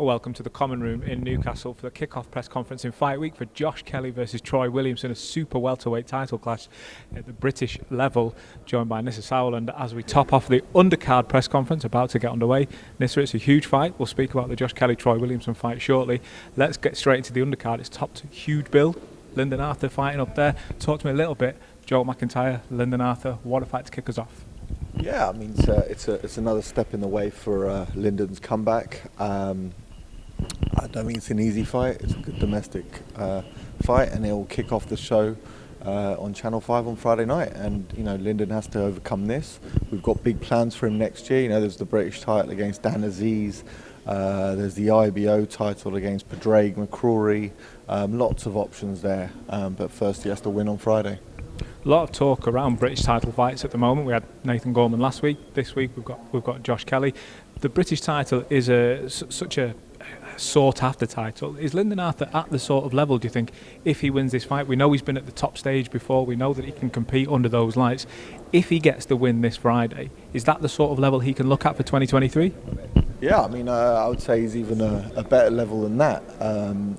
Welcome to the Common Room in Newcastle for the kick-off press conference in Fight Week for Josh Kelly versus Troy Williamson, a Super Welterweight title clash at the British level, joined by Nissa Sowland as we top off the Undercard press conference about to get underway. Nissa, it's a huge fight. We'll speak about the Josh Kelly-Troy Williamson fight shortly. Let's get straight into the Undercard. It's topped huge bill. Lyndon Arthur fighting up there. Talk to me a little bit. Joe McIntyre, Lyndon Arthur, what a fight to kick us off. Yeah, I mean, it's another step in the way for Lyndon's comeback. I don't think it's an easy fight. It's a good domestic fight, and it'll kick off the show on Channel 5 on Friday night. And, you know, Lyndon has to overcome this. We've got big plans for him next year. You know, there's the British title against Dan Aziz. There's the IBO title against Padraig McCrory. Lots of options there. But first, he has to win on Friday. A lot of talk around British title fights at the moment. We had Nathan Gorman last week. This week we've got Josh Kelly. The British title is such a sought after title. Is Lyndon Arthur at the sort of level, do you think, if he wins this fight? We know he's been at the top stage before. We know that he can compete under those lights. If he gets the win this Friday, is that the sort of level he can look at for 2023? Yeah, I mean, I would say he's even a better level than that.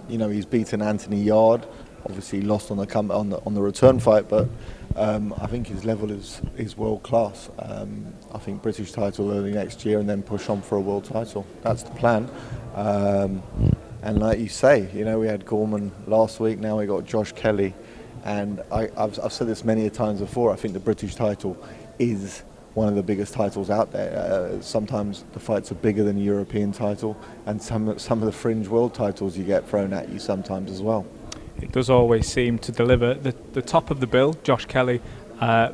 You know, he's beaten Anthony Yard. Obviously, he lost on the return fight, but I think his level is world class. I think British title early next year, and then push on for a world title. That's the plan. And like you say, you know, we had Gorman last week. Now we got Josh Kelly, and I've said this many times before. I think the British title is one of the biggest titles out there. Sometimes the fights are bigger than the European title, and some of the fringe world titles you get thrown at you sometimes as well. It does always seem to deliver. The top of the bill, Josh Kelly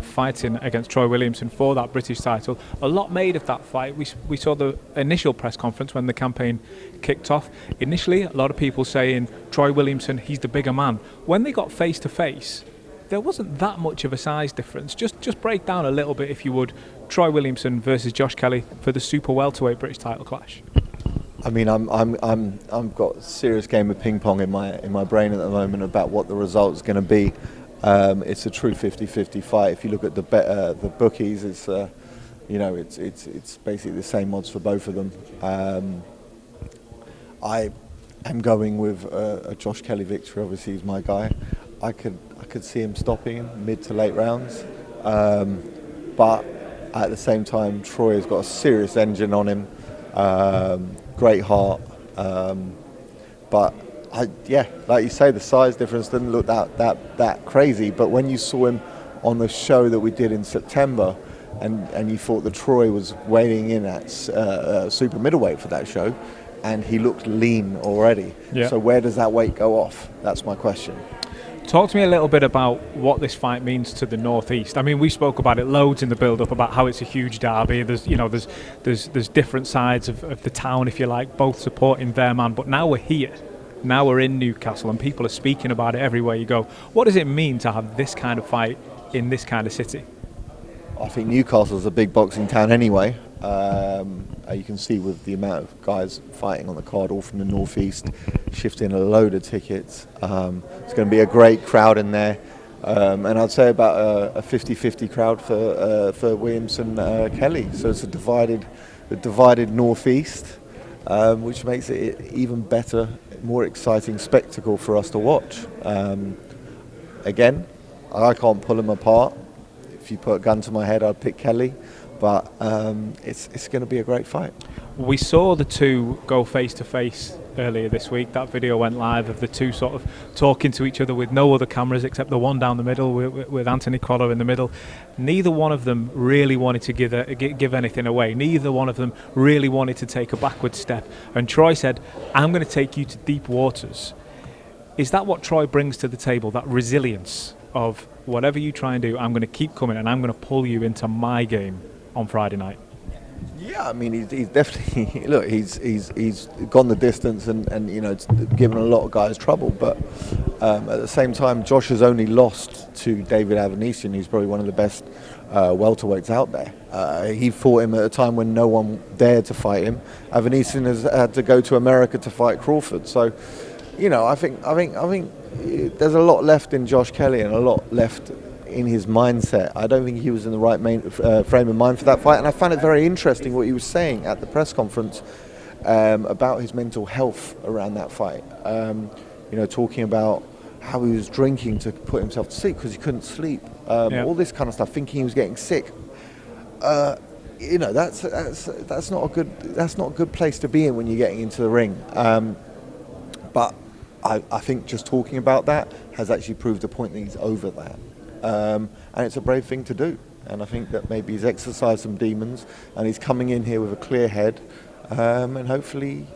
fighting against Troy Williamson for that British title. A lot made of that fight. We saw the initial press conference when the campaign kicked off. Initially, a lot of people saying Troy Williamson, he's the bigger man. When they got face to face, there wasn't that much of a size difference. Just break down a little bit, if you would, Troy Williamson versus Josh Kelly for the Super Welterweight British title clash. I mean, I've got a serious game of ping pong in my brain at the moment about what the result is going to be. It's a true 50-50 fight. If you look at the bookies, it's you know, it's basically the same odds for both of them. I am going with a Josh Kelly victory. Obviously, he's my guy. I could see him stopping him mid to late rounds, but at the same time, Troy has got a serious engine on him. Great heart, but yeah, like you say, the size difference didn't look that crazy. But when you saw him on the show that we did in September, and you thought that Troy was weighing in at super middleweight for that show, and he looked lean already. Yeah. So where does that weight go off? That's my question. Talk to me a little bit about what this fight means to the Northeast. I mean, we spoke about it loads in the build-up about how it's a huge derby. There's different sides of the town, if you like, both supporting their man. But now we're here. Now we're in Newcastle, and people are speaking about it everywhere you go. What does it mean to have this kind of fight in this kind of city? I think Newcastle's a big boxing town anyway. You can see with the amount of guys fighting on the card, all from the Northeast, shifting a load of tickets. It's going to be a great crowd in there. And I'd say about a 50-50 crowd for Williamson Kelly. So it's a divided Northeast, which makes it even better, more exciting spectacle for us to watch. Again, I can't pull them apart. If you put a gun to my head, I'd pick Kelly. But it's going to be a great fight. We saw the two go face-to-face earlier this week. That video went live of the two sort of talking to each other with no other cameras except the one down the middle with Anthony Cotto in the middle. Neither one of them really wanted to give anything away. Neither one of them really wanted to take a backward step. And Troy said, I'm going to take you to deep waters. Is that what Troy brings to the table, that resilience of whatever you try and do, I'm going to keep coming and I'm going to pull you into my game on Friday night? Yeah, I mean, he's definitely look. He's gone the distance and you know, it's given a lot of guys trouble. But at the same time, Josh has only lost to David Avanesian, who's probably one of the best welterweights out there. He fought him at a time when no one dared to fight him. Avanesian has had to go to America to fight Crawford. So, you know, I think there's a lot left in Josh Kelly and a lot left in his mindset. I don't think he was in the right frame of mind for that fight, and I found it very interesting what he was saying at the press conference about his mental health around that fight. Talking about how he was drinking to put himself to sleep because he couldn't sleep. All this kind of stuff, thinking he was getting sick. That's not a good place to be in when you're getting into the ring. But I think just talking about that has actually proved a point that he's over that. And it's a brave thing to do. And I think that maybe he's exercised some demons and he's coming in here with a clear head. And hopefully,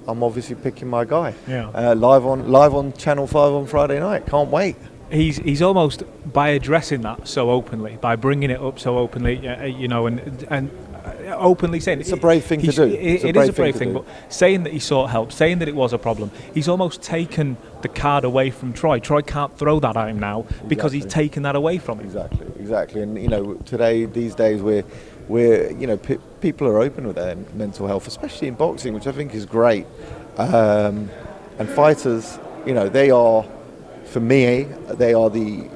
I'm obviously picking my guy. Live on Channel 5 on Friday night. Can't wait. He's almost, by addressing that so openly, by bringing it up so openly, and openly saying it's a brave thing to do. It is a brave thing, but saying that he sought help, saying that it was a problem, he's almost taken the card away from Troy. Troy can't throw that at him now because he's taken that away from him. Exactly. And these days people are open with their mental health, especially in boxing, which I think is great. And fighters, they are. For me, they're the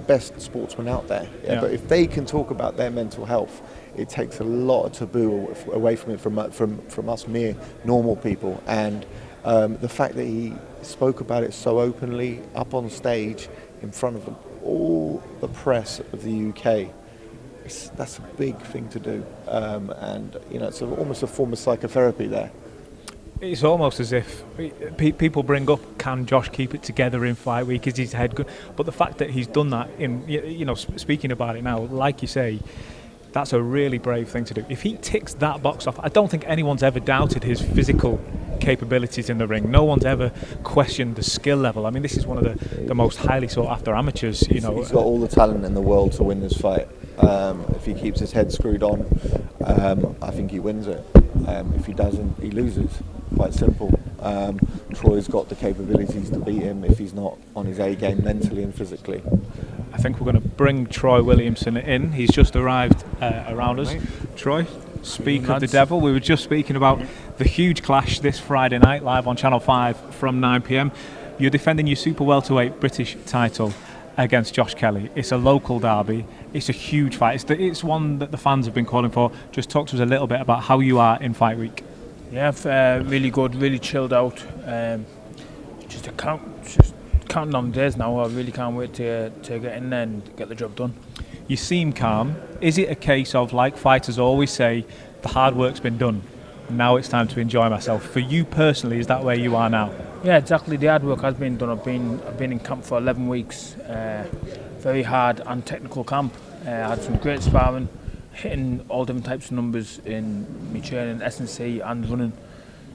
best sportsmen out there. But if they can talk about their mental health, it takes a lot of taboo away from it from us mere normal people. And the fact that he spoke about it so openly up on stage in front of all the press of the UK, that's a big thing to do. And it's almost a form of psychotherapy there. It's almost as if people bring up, can Josh keep it together in fight week? Is his head good? But the fact that he's done that, speaking about it now, like you say, that's a really brave thing to do. If he ticks that box off, I don't think anyone's ever doubted his physical capabilities in the ring. No one's ever questioned the skill level. I mean, this is one of the most highly sought after amateurs. He's got all the talent in the world to win this fight. If he keeps his head screwed on, I think he wins it. If he doesn't, he loses. Quite simple. Troy's got the capabilities to beat him if he's not on his A game mentally and physically. I think we're going to bring Troy Williamson in. He's just arrived around us. Troy, speak of the devil. We were just speaking about the huge clash this Friday night, live on Channel 5 from 9 p.m. You're defending your Super Welterweight British title against Josh Kelly. It's a local derby. It's a huge fight. It's one that the fans have been calling for. Just talk to us a little bit about how you are in fight week. Yeah, really good, really chilled out. Just counting on the days now. I really can't wait to get in there and get the job done. You seem calm. Is it a case of, like fighters always say, the hard work's been done, now it's time to enjoy myself? For you personally, is that where you are now? Yeah, exactly. The hard work has been done. I've been in camp for 11 weeks. Very hard and technical camp. I had some great sparring, hitting all different types of numbers in my training, S&C and running.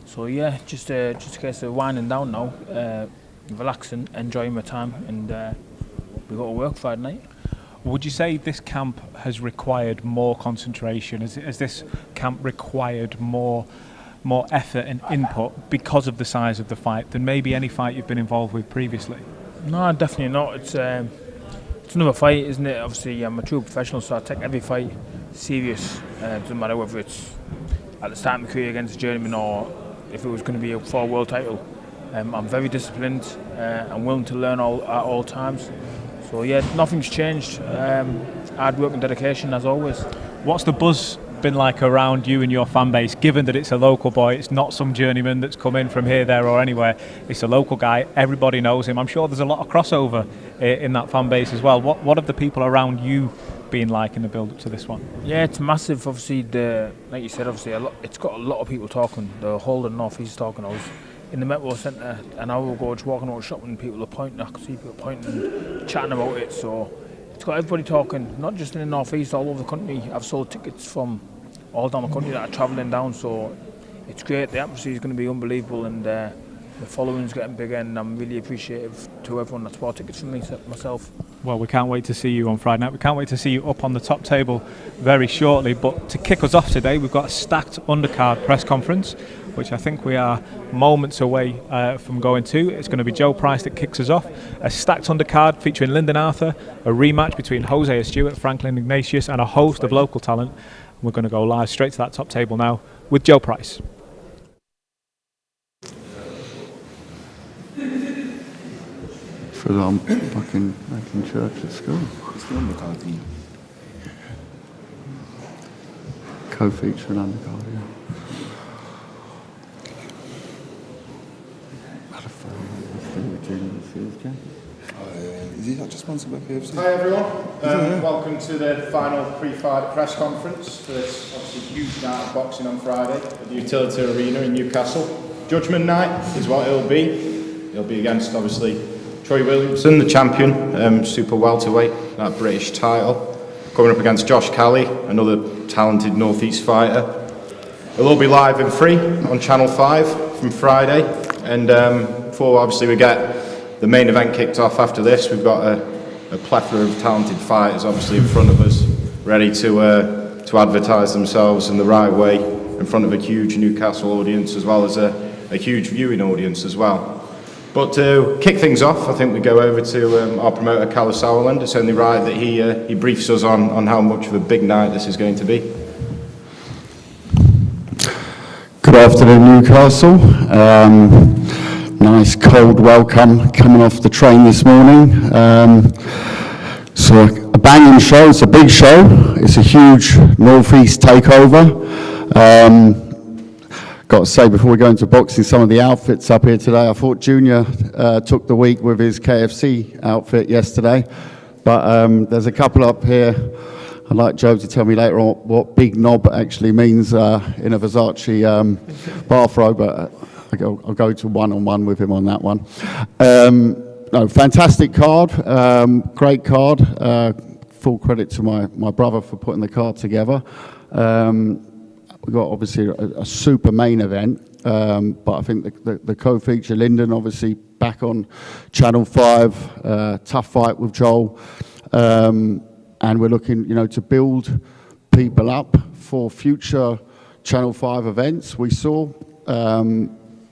So yeah, just a case of winding down now, relaxing, enjoying my time, and we got to work Friday night. Would you say this camp has required more concentration? Has this camp required more effort and input because of the size of the fight than maybe any fight you've been involved with previously? No, definitely not. It's another fight, isn't it? Obviously, I'm a true professional, so I take every fight serious. Doesn't matter whether it's at the start of my career against a journeyman or if it was going to be for a world title. I'm very disciplined and willing to learn at all times. So yeah, nothing's changed. Hard work and dedication as always. What's the buzz been like around you and your fan base, given that it's a local boy, it's not some journeyman that's come in from here, there or anywhere, it's a local guy, everybody knows him. I'm sure there's a lot of crossover in that fan base as well. What have the people around you been like in the build up to this one? Yeah, it's massive. Obviously, like you said, it's got a lot of people talking. The whole of the North East talking. I was in the Metro Centre an hour ago, just walking around shopping, and people are pointing. I could see people pointing and chatting about it. So it's got everybody talking, not just in the North East, all over the country. I've sold tickets from all down the country that are travelling down, so it's great. The atmosphere is going to be unbelievable, and the following's getting bigger, and I'm really appreciative to everyone that's bought tickets for me, except myself. Well, we can't wait to see you on Friday night. We can't wait to see you up on the top table very shortly. But to kick us off today, we've got a stacked undercard press conference, which I think we are moments away from going to. It's going to be Joe Price that kicks us off. A stacked undercard featuring Lyndon Arthur, a rematch between Jose Stewart, Franklin Ignatius, and a host of local talent. We're going to go live straight to that top table now with Joe Price. For I'm back in church at school. Co-feature and undercard, yeah. Okay. Is he not just sponsored by KFC? Hi everyone, welcome to the final pre-fight press conference for this obviously huge night of boxing on Friday at the Utility Arena in Newcastle. Judgment night is what it'll be. It'll be against obviously Troy Williamson, the champion, Super Welterweight, that British title, coming up against Josh Calley, another talented North East fighter. It'll all be live and free on Channel 5 from Friday, and before obviously we get the main event kicked off after this, we've got a plethora of talented fighters obviously in front of us, ready to advertise themselves in the right way in front of a huge Newcastle audience as well as a huge viewing audience as well. But to kick things off, I think we go over to our promoter, Callum Sauerland. It's only right that he briefs us on how much of a big night this is going to be. Good afternoon, Newcastle. Nice cold welcome coming off the train this morning. So a banging show, it's a big show. It's a huge North East takeover. Got to say, before we go into boxing, some of the outfits up here today, I thought Junior took the week with his KFC outfit yesterday, but there's a couple up here. I'd like Joe to tell me later on what big knob actually means in a Versace bathrobe, but I'll go to one-on-one with him on that one. No, fantastic card, great card. Full credit to my brother for putting the card together. We've got obviously a super main event, but I think the co-feature, Lyndon, obviously back on Channel 5, tough fight with Joel, and we're looking, to build people up for future Channel 5 events. We saw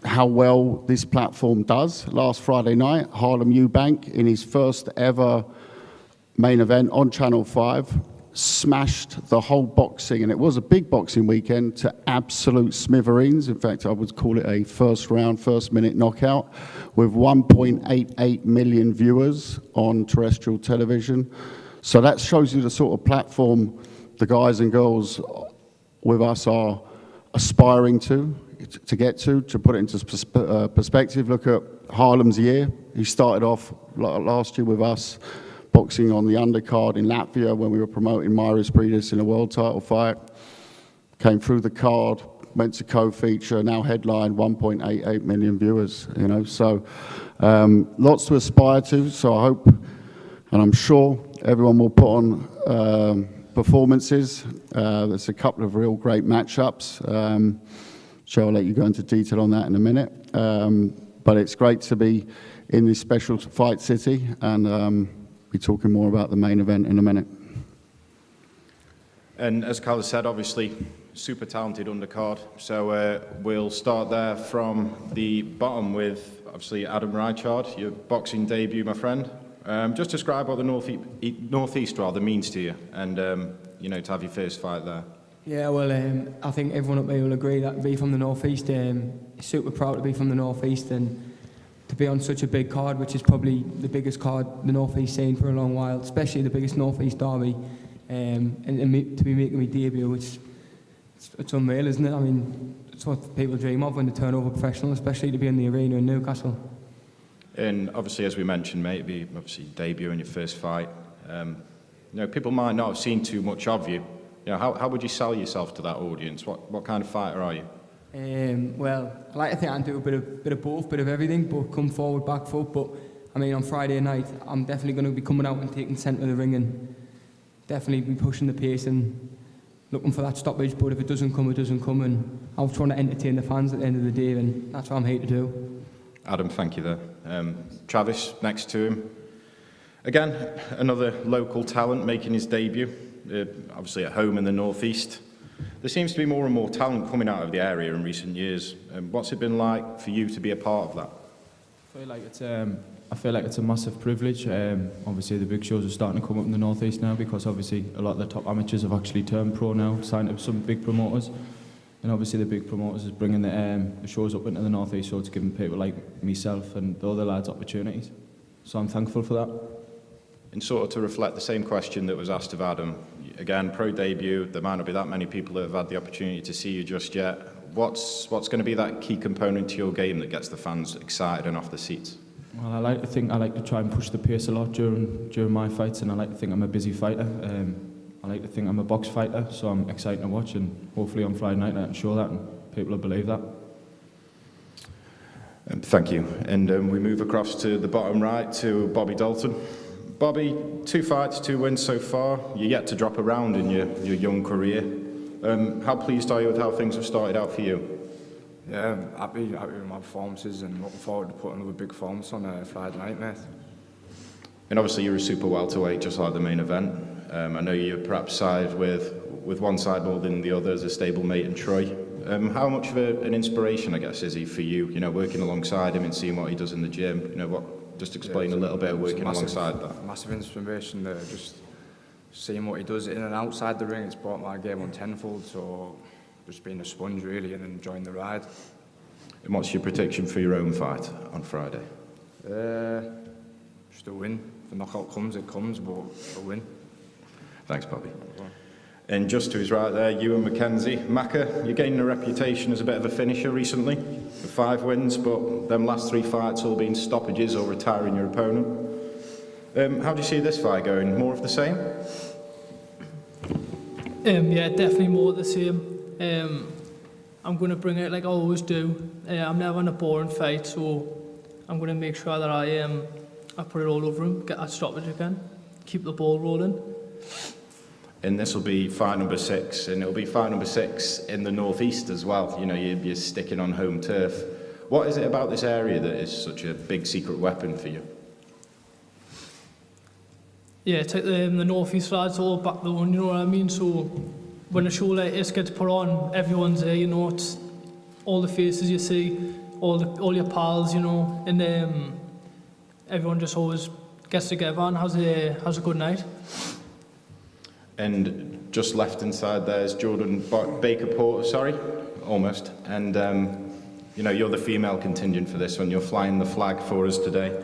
how well this platform does. Last Friday night, Harlem Eubank, in his first ever main event on Channel 5, smashed the whole boxing, and it was a big boxing weekend, to absolute smithereens. In fact, I would call it a first round, first minute knockout, with 1.88 million viewers on terrestrial television. So that shows you the sort of platform the guys and girls with us are aspiring to get to put it into perspective. Look at Harlem's year. He started off last year with us boxing on the undercard in Latvia when we were promoting Myris Bridis in a world title fight. Came through the card, went to co-feature, now headline, 1.88 million viewers, So lots to aspire to. So I hope, and I'm sure, everyone will put on performances. There's a couple of real great matchups. Joe, I'll let you go into detail on that in a minute. But it's great to be in this special fight city, and be talking more about the main event in a minute. And as Carlos said, obviously, super talented undercard. So we'll start there from the bottom with, obviously, Adam Reichard, your boxing debut, my friend. Just describe what the Northeast rather means to you, and to have your first fight there. Yeah, well, I think everyone up here will agree that to be from the Northeast, super proud to be from the Northeast, and to be on such a big card, which is probably the biggest card the Northeast seen for a long while, especially the biggest Northeast derby, and to be making my debut, which it's unreal, isn't it? I mean, it's what people dream of when they turn over professional, especially to be in the arena in Newcastle. And obviously, as we mentioned, mate, it'd be obviously debut in your first fight. People might not have seen too much of you. How would you sell yourself to that audience? What kind of fighter are you? Well, I like to think I can do a bit of both, bit of everything, but come forward, back foot. But I mean, on Friday night, I'm definitely going to be coming out and taking centre of the ring, and definitely be pushing the pace and looking for that stoppage. But if it doesn't come, it doesn't come, and I'm trying to entertain the fans at the end of the day, and that's what I'm here to do. Adam, thank you there. Travis, next to him. Again, another local talent making his debut, obviously at home in the Northeast. There seems to be more and more talent coming out of the area in recent years. What's it been like for you to be a part of that? I feel like it's a massive privilege. Obviously, the big shows are starting to come up in the Northeast now, because obviously a lot of the top amateurs have actually turned pro now, signed up some big promoters. And obviously the big promoters is bringing the shows up into the Northeast, so it's giving people like myself and the other lads opportunities. So I'm thankful for that. And sort of to reflect the same question that was asked of Adam, again, pro debut, there might not be that many people that have had the opportunity to see you just yet. What's going to be that key component to your game that gets the fans excited and off the seats? Well, I like to think I like to try and push the pace a lot during my fights, and I like to think I'm a busy fighter. I like to think I'm a box fighter, so I'm excited to watch, and hopefully on Friday night I can show that and people will believe that. Thank you. And we move across to the bottom right to Bobby Dalton. Bobby, 2 fights, 2 wins so far. You're yet to drop a round in your young career. How pleased are you with how things have started out for you? Yeah, I'm happy with my performances and looking forward to putting another big performance on Friday night, mate. And obviously you're a super welterweight, just like the main event. I know you perhaps side with one side more than the other as a stablemate in Troy. How much of an inspiration, I guess, is he for you? You know, working alongside him and seeing what he does in the gym. You know, just explain a little bit of working alongside that. Massive inspiration there. Just seeing what he does in and outside the ring, it's brought my game on tenfold. So just being a sponge really and enjoying the ride. And what's your prediction for your own fight on Friday? Just a win. If the knockout comes, it comes, but a win. Thanks, Bobby. And just to his right there, Ewan McKenzie. Macca, you're gaining a reputation as a bit of a finisher recently, with 5 wins, but them last 3 fights all being stoppages or retiring your opponent. How do you see this fight going? More of the same? Yeah, definitely more of the same. I'm going to bring it like I always do. I'm never in a boring fight, so I'm going to make sure that I put it all over him, get that stoppage again, keep the ball rolling. And this will be fight number 6, and it'll be fight number 6 in the northeast as well. You know, you're sticking on home turf. What is it about this area that is such a big secret weapon for you? Yeah, it's like the northeast lads all back the one, you know what I mean? So when a show like this gets put on, everyone's there, you know, it's all the faces you see, all your pals, you know, and everyone just always gets together and has a good night. And just left inside there is Jordan Baker Porter, sorry, almost. And, you know, you're the female contingent for this one. You're flying the flag for us today.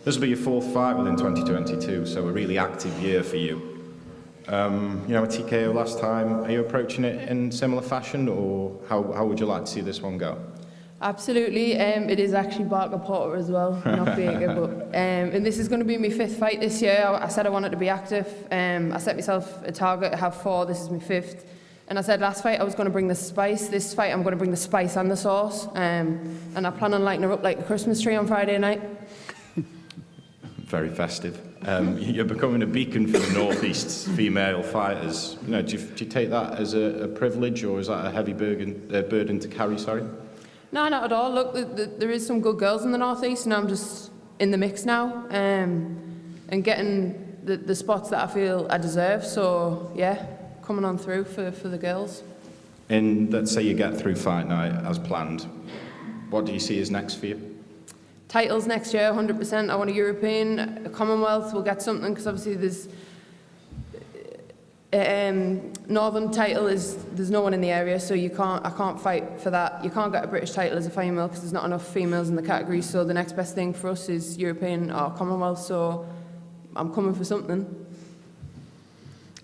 This will be your 4th fight within 2022, so a really active year for you. You know, a TKO last time. Are you approaching it in similar fashion, or how would you like to see this one go? Absolutely. It is actually Barker Porter as well, not Baker. But and this is going to be my 5th fight this year. I said I wanted to be active. I set myself a target to have 4. This is my 5th. And I said last fight I was going to bring the spice. This fight I'm going to bring the spice and the sauce. And I plan on lighting her up like a Christmas tree on Friday night. Very festive. You're becoming a beacon for the Northeast's female fighters. You know, do you take that as a privilege, or is that a heavy burden to carry? Sorry. No, not at all. Look, there is some good girls in the Northeast, and I'm just in the mix now, and getting the spots that I feel I deserve. So yeah, coming on through for the girls. And let's say you get through fight night as planned. What do you see as next for you? Titles next year, 100%. I want a European, a Commonwealth. We'll get something because obviously there's Northern title there's no one in the area, so I can't fight for that. You can't get a British title as a female because there's not enough females in the category. So the next best thing for us is European or Commonwealth. So I'm coming for something.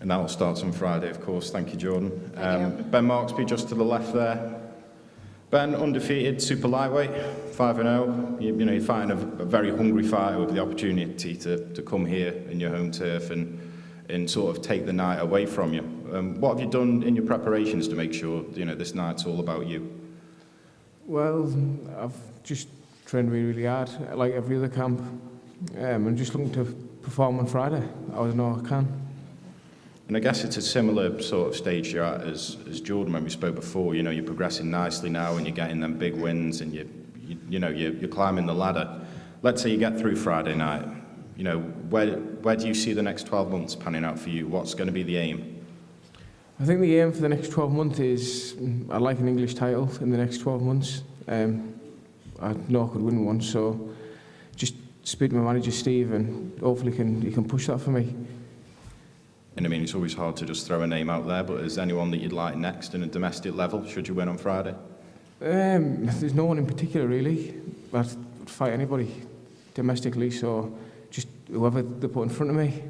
And that will start on Friday, of course. Thank you, Jordan. Thank you. Ben Marksby just to the left there. Ben, undefeated, super lightweight, 5-0. You know, you're fighting a very hungry fighter with the opportunity to come here in your home turf and sort of take the night away from you. What have you done in your preparations to make sure, you know, this night's all about you? Well, I've just trained really, really hard, like every other camp. I'm just looking to perform on Friday. I know I can. And I guess it's a similar sort of stage you're at as Jordan when we spoke before. You know, you're progressing nicely now and you're getting them big wins and you're climbing the ladder. Let's say you get through Friday night. You know, where do you see the next 12 months panning out for you? What's going to be the aim? I think the aim for the next 12 months is I'd like an English title in the next 12 months. I know I could win one, so just speak to my manager Steve and hopefully he can push that for me. And I mean, it's always hard to just throw a name out there, but is there anyone that you'd like next in a domestic level, should you win on Friday? There's no one in particular, really. I'd fight anybody domestically, so just whoever they put in front of me.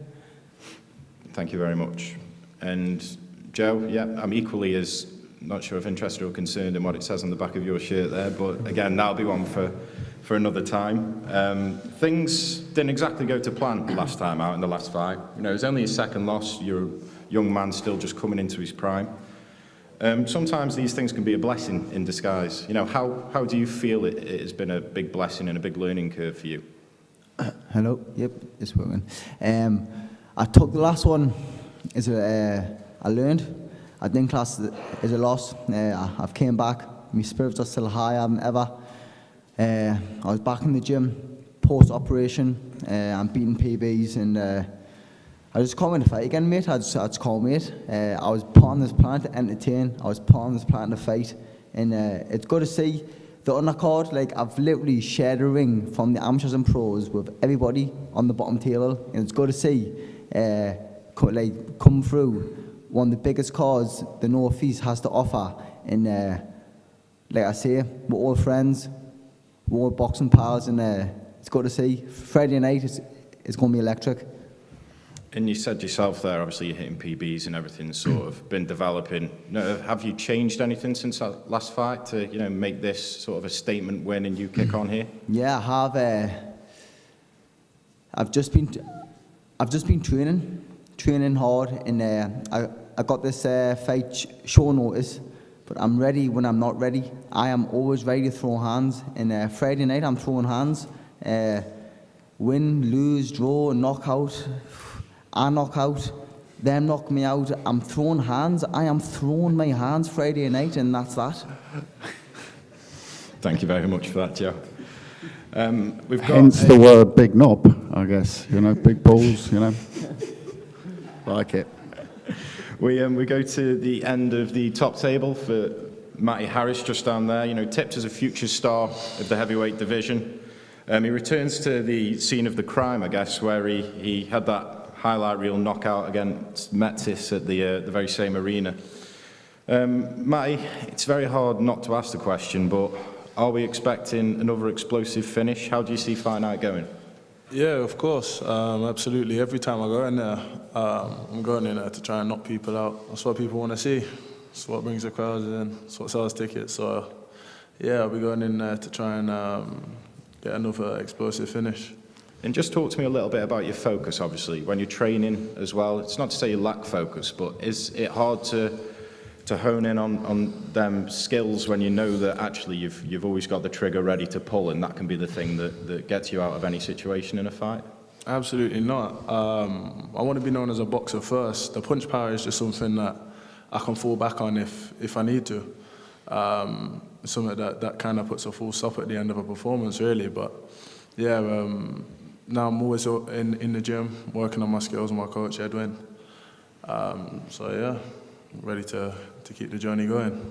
Thank you very much. And Joe, yeah, I'm equally as not sure if interested or concerned in what it says on the back of your shirt there, but again, that'll be one for for another time. Things didn't exactly go to plan last time out in the last fight. You know, it was only his second loss. You're a young man still just coming into his prime. Sometimes these things can be a blessing in disguise. You know, how do you feel it has been a big blessing and a big learning curve for you? Hello. Yep, it's working. I took the last one as I learned. I didn't class it as a loss. I've came back. My spirits are still high. I haven't ever. I was back in the gym post-operation. I'm beating PBs, and I just can't win the fight again, mate. I just can't wait. I was put on this plan to entertain. I was put on this plan to fight, and it's good to see the undercard. Like, I've literally shared a ring from the amateurs and pros with everybody on the bottom table, and it's good to see come through one of the biggest cards the North East has to offer. And like I say, we're all friends, we're all boxing pals, and it's good to see. Friday night is going to be electric. And you said yourself there, obviously you're hitting PBs and everything's sort of been developing. You know, have you changed anything since that last fight to, you know, make this sort of a statement win and you kick on here? Yeah, I have. I've just been training hard, and I got this fight short notice, but I'm ready when I'm not ready. I am always ready to throw hands, and Friday night I'm throwing hands. Win, lose, draw, knockout. I knock out, them knock me out. I'm throwing hands. I am throwing my hands Friday night, and that's that. Thank you very much for that, Joe. We've got hence the word big knob, I guess. You know, big balls. You know, like it. We go to the end of the top table for Matty Harris, just down there. You know, tipped as a future star of the heavyweight division. He returns to the scene of the crime, I guess, where he had that highlight reel knockout against Metis at the very same arena. Matty, it's very hard not to ask the question, but are we expecting another explosive finish? How do you see fight night going? Yeah, of course, absolutely. Every time I go in there, I'm going in there to try and knock people out. That's what people want to see. That's what brings the crowds in. That's what sells tickets. So, yeah, I'll be going in there to try and get another explosive finish. And just talk to me a little bit about your focus, obviously, when you're training as well. It's not to say you lack focus, but is it hard to hone in on them skills when you know that actually you've always got the trigger ready to pull, and that can be the thing that gets you out of any situation in a fight? Absolutely not. I want to be known as a boxer first. The punch power is just something that I can fall back on if I need to. Something that kind of puts a full stop at the end of a performance, really. But yeah, now I'm always in the gym, working on my skills with my coach, Edwin. So yeah, ready to keep the journey going.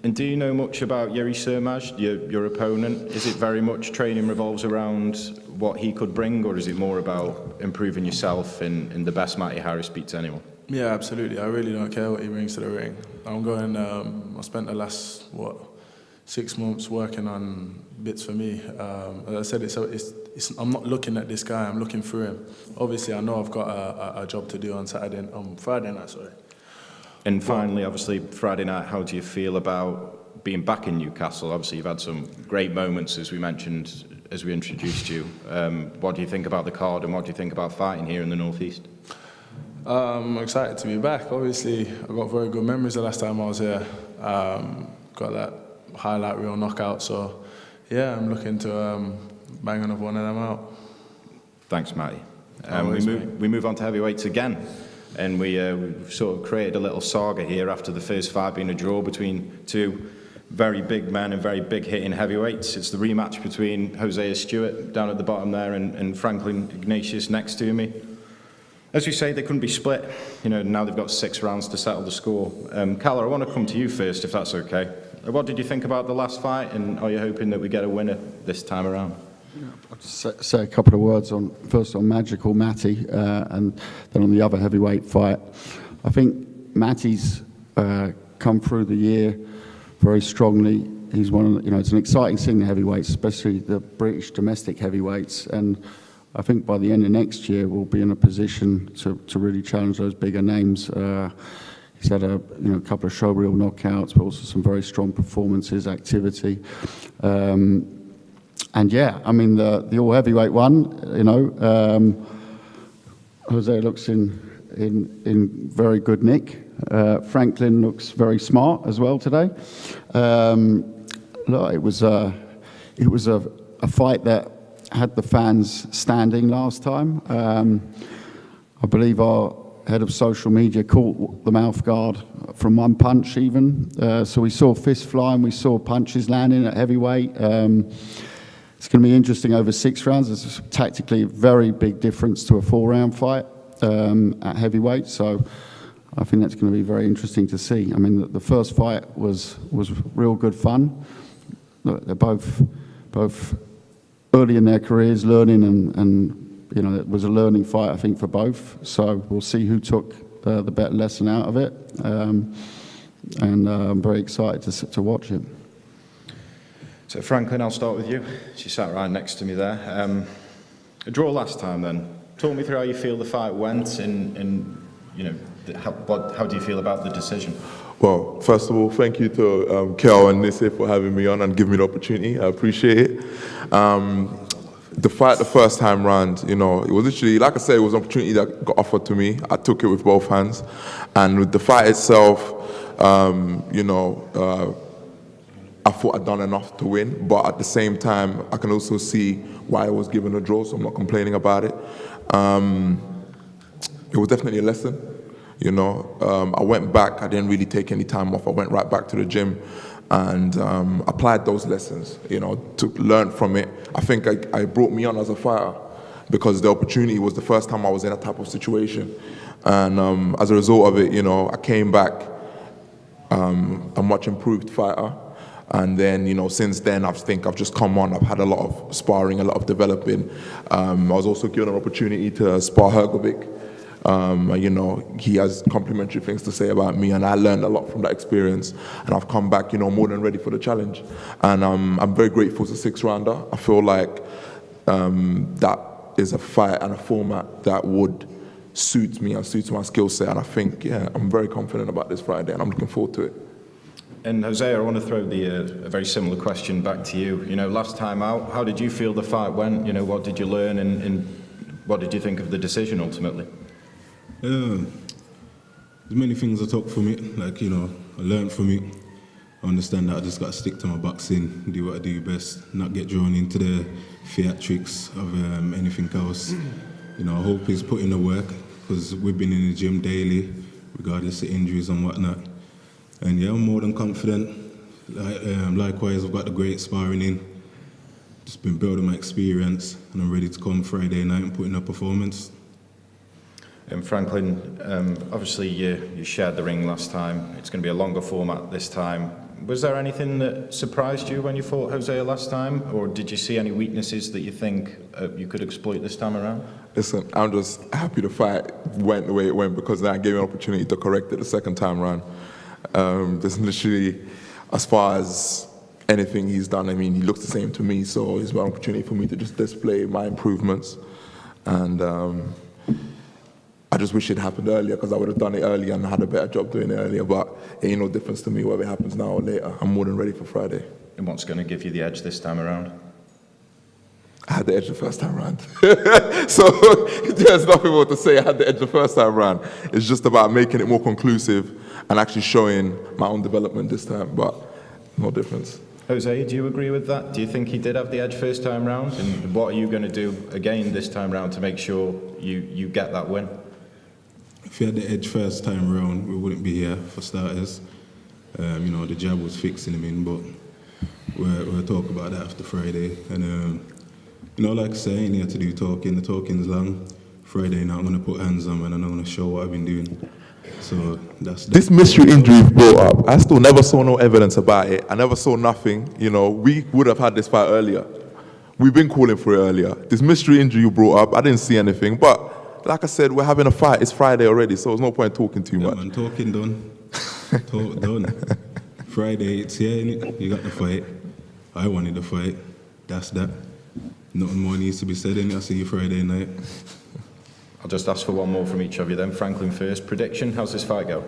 And do you know much about Yuri Surmaj, your opponent? Is it very much training revolves around what he could bring, or is it more about improving yourself in the best Matty Harris beats anyone? Yeah, absolutely. I really don't care what he brings to the ring. I'm going, I spent the last, 6 months working on bits for me. As I said, I'm not looking at this guy, I'm looking through him. Obviously, I know I've got a job to do on Friday night. And finally, obviously, Friday night, how do you feel about being back in Newcastle? Obviously, you've had some great moments, as we mentioned, as we introduced you. What do you think about the card, and what do you think about fighting here in the North East? I'm excited to be back. Obviously, I got very good memories the last time I was here. Got that highlight reel knockout, so yeah, I'm looking to bang another one of them out. Thanks, Matty. We move on to heavyweights again, and we've sort of created a little saga here after the first fight being a draw between two very big men and very big hitting heavyweights. It's the rematch between Hosea Stewart down at the bottom there and Franklin Ignatius next to me. As we say, they couldn't be split. You know, now they've got 6 rounds to settle the score. Calla, I want to come to you first, if that's okay. What did you think about the last fight, and are you hoping that we get a winner this time around? I'll just say a couple of words first on Magical Matty, and then on the other heavyweight fight. I think Matty's come through the year very strongly. He's one of it's an exciting scene in heavyweights, especially the British domestic heavyweights, and I think by the end of next year we'll be in a position to really challenge those bigger names. He's had a couple of showreel knockouts, but also some very strong performances, activity. yeah, I mean, the all heavyweight one, you know, Jose looks in very good nick. Franklin looks very smart as well today. Look, it was a fight that had the fans standing last time. I believe our head of social media caught the mouth guard from one punch even. So we saw fists flying, we saw punches landing at heavyweight. It's going to be interesting over 6 rounds. It's tactically a very big difference to a 4-round fight at heavyweight. So I think that's going to be very interesting to see. I mean, the first fight was real good fun. Look, they're both early in their careers, learning, and you know, it was a learning fight, I think, for both. So we'll see who took the better lesson out of it. And I'm very excited to watch it. So Franklin, I'll start with you. She sat right next to me there. A draw last time then. Talk me through how you feel the fight went and you know, how do you feel about the decision? Well, first of all, thank you to Kel and Nisse for having me on and giving me the opportunity. I appreciate it. The fight the first time round, you know, it was literally, like I said, it was an opportunity that got offered to me. I took it with both hands. And with the fight itself, you know, I thought I'd done enough to win, but at the same time, I can also see why I was given a draw, so I'm not complaining about it. It was definitely a lesson, you know. I went back, I didn't really take any time off. I went right back to the gym and applied those lessons, you know, to learn from it. I think I brought me on as a fighter because the opportunity was the first time I was in that type of situation. And as a result of it, you know, I came back a much improved fighter. And then, you know, since then, I think I've just come on. I've had a lot of sparring, a lot of developing. I was also given an opportunity to spar Hergovic. You know, he has complimentary things to say about me, and I learned a lot from that experience. And I've come back, you know, more than ready for the challenge. And I'm very grateful to 6-rounder. I feel like that is a fight and a format that would suit me and suits my skill set. And I think, yeah, I'm very confident about this Friday, and I'm looking forward to it. And Jose, I want to throw a very similar question back to you. You know, last time out, how did you feel the fight went? You know, what did you learn, and what did you think of the decision ultimately? There's many things I took from it. Like, you know, I learned from it. I understand that I just got to stick to my boxing, do what I do best, not get drawn into the theatrics of anything else. You know, I hope he's put in the work, because we've been in the gym daily, regardless of injuries and whatnot. And yeah, I'm more than confident. Likewise, I've got the great sparring in. Just been building my experience, and I'm ready to come Friday night and put in a performance. And Franklin, obviously you shared the ring last time. It's going to be a longer format this time. Was there anything that surprised you when you fought Jose last time, or did you see any weaknesses that you think you could exploit this time around? Listen, I'm just happy the fight went the way it went, because that gave me an opportunity to correct it the second time around. There's literally, as far as anything he's done, I mean, he looks the same to me, so it's an opportunity for me to just display my improvements. And I just wish it happened earlier, because I would have done it earlier and had a better job doing it earlier, but it ain't no difference to me whether it happens now or later. I'm more than ready for Friday. And what's going to give you the edge this time around? I had the edge the first time around. So there's nothing more to say. I had the edge the first time around. It's just about making it more conclusive and actually showing my own development this time, but no difference. Jose, do you agree with that? Do you think he did have the edge first time round? And what are you going to do again this time round to make sure you get that win? If he had the edge first time round, we wouldn't be here, for starters. You know, the jab was fixing him in, but we'll talk about that after Friday. And you know, like I say, I ain't here to do talking. The talking's long. Friday night, I'm going to put hands on, and I'm going to show what I've been doing. So that's this mystery injury you brought up. I still never saw no evidence about it. I never saw nothing. You know, we would have had this fight earlier. We've been calling for it earlier. This mystery injury you brought up, I didn't see anything. But like I said, we're having a fight. It's Friday already, so there's no point talking too much. Man, talking done. Talk done. Friday, it's here, innit? You got the fight. I wanted the fight. That's that. Nothing more needs to be said, innit? I'll see you Friday night. I'll just ask for one more from each of you then. Franklin first. Prediction, how's this fight go?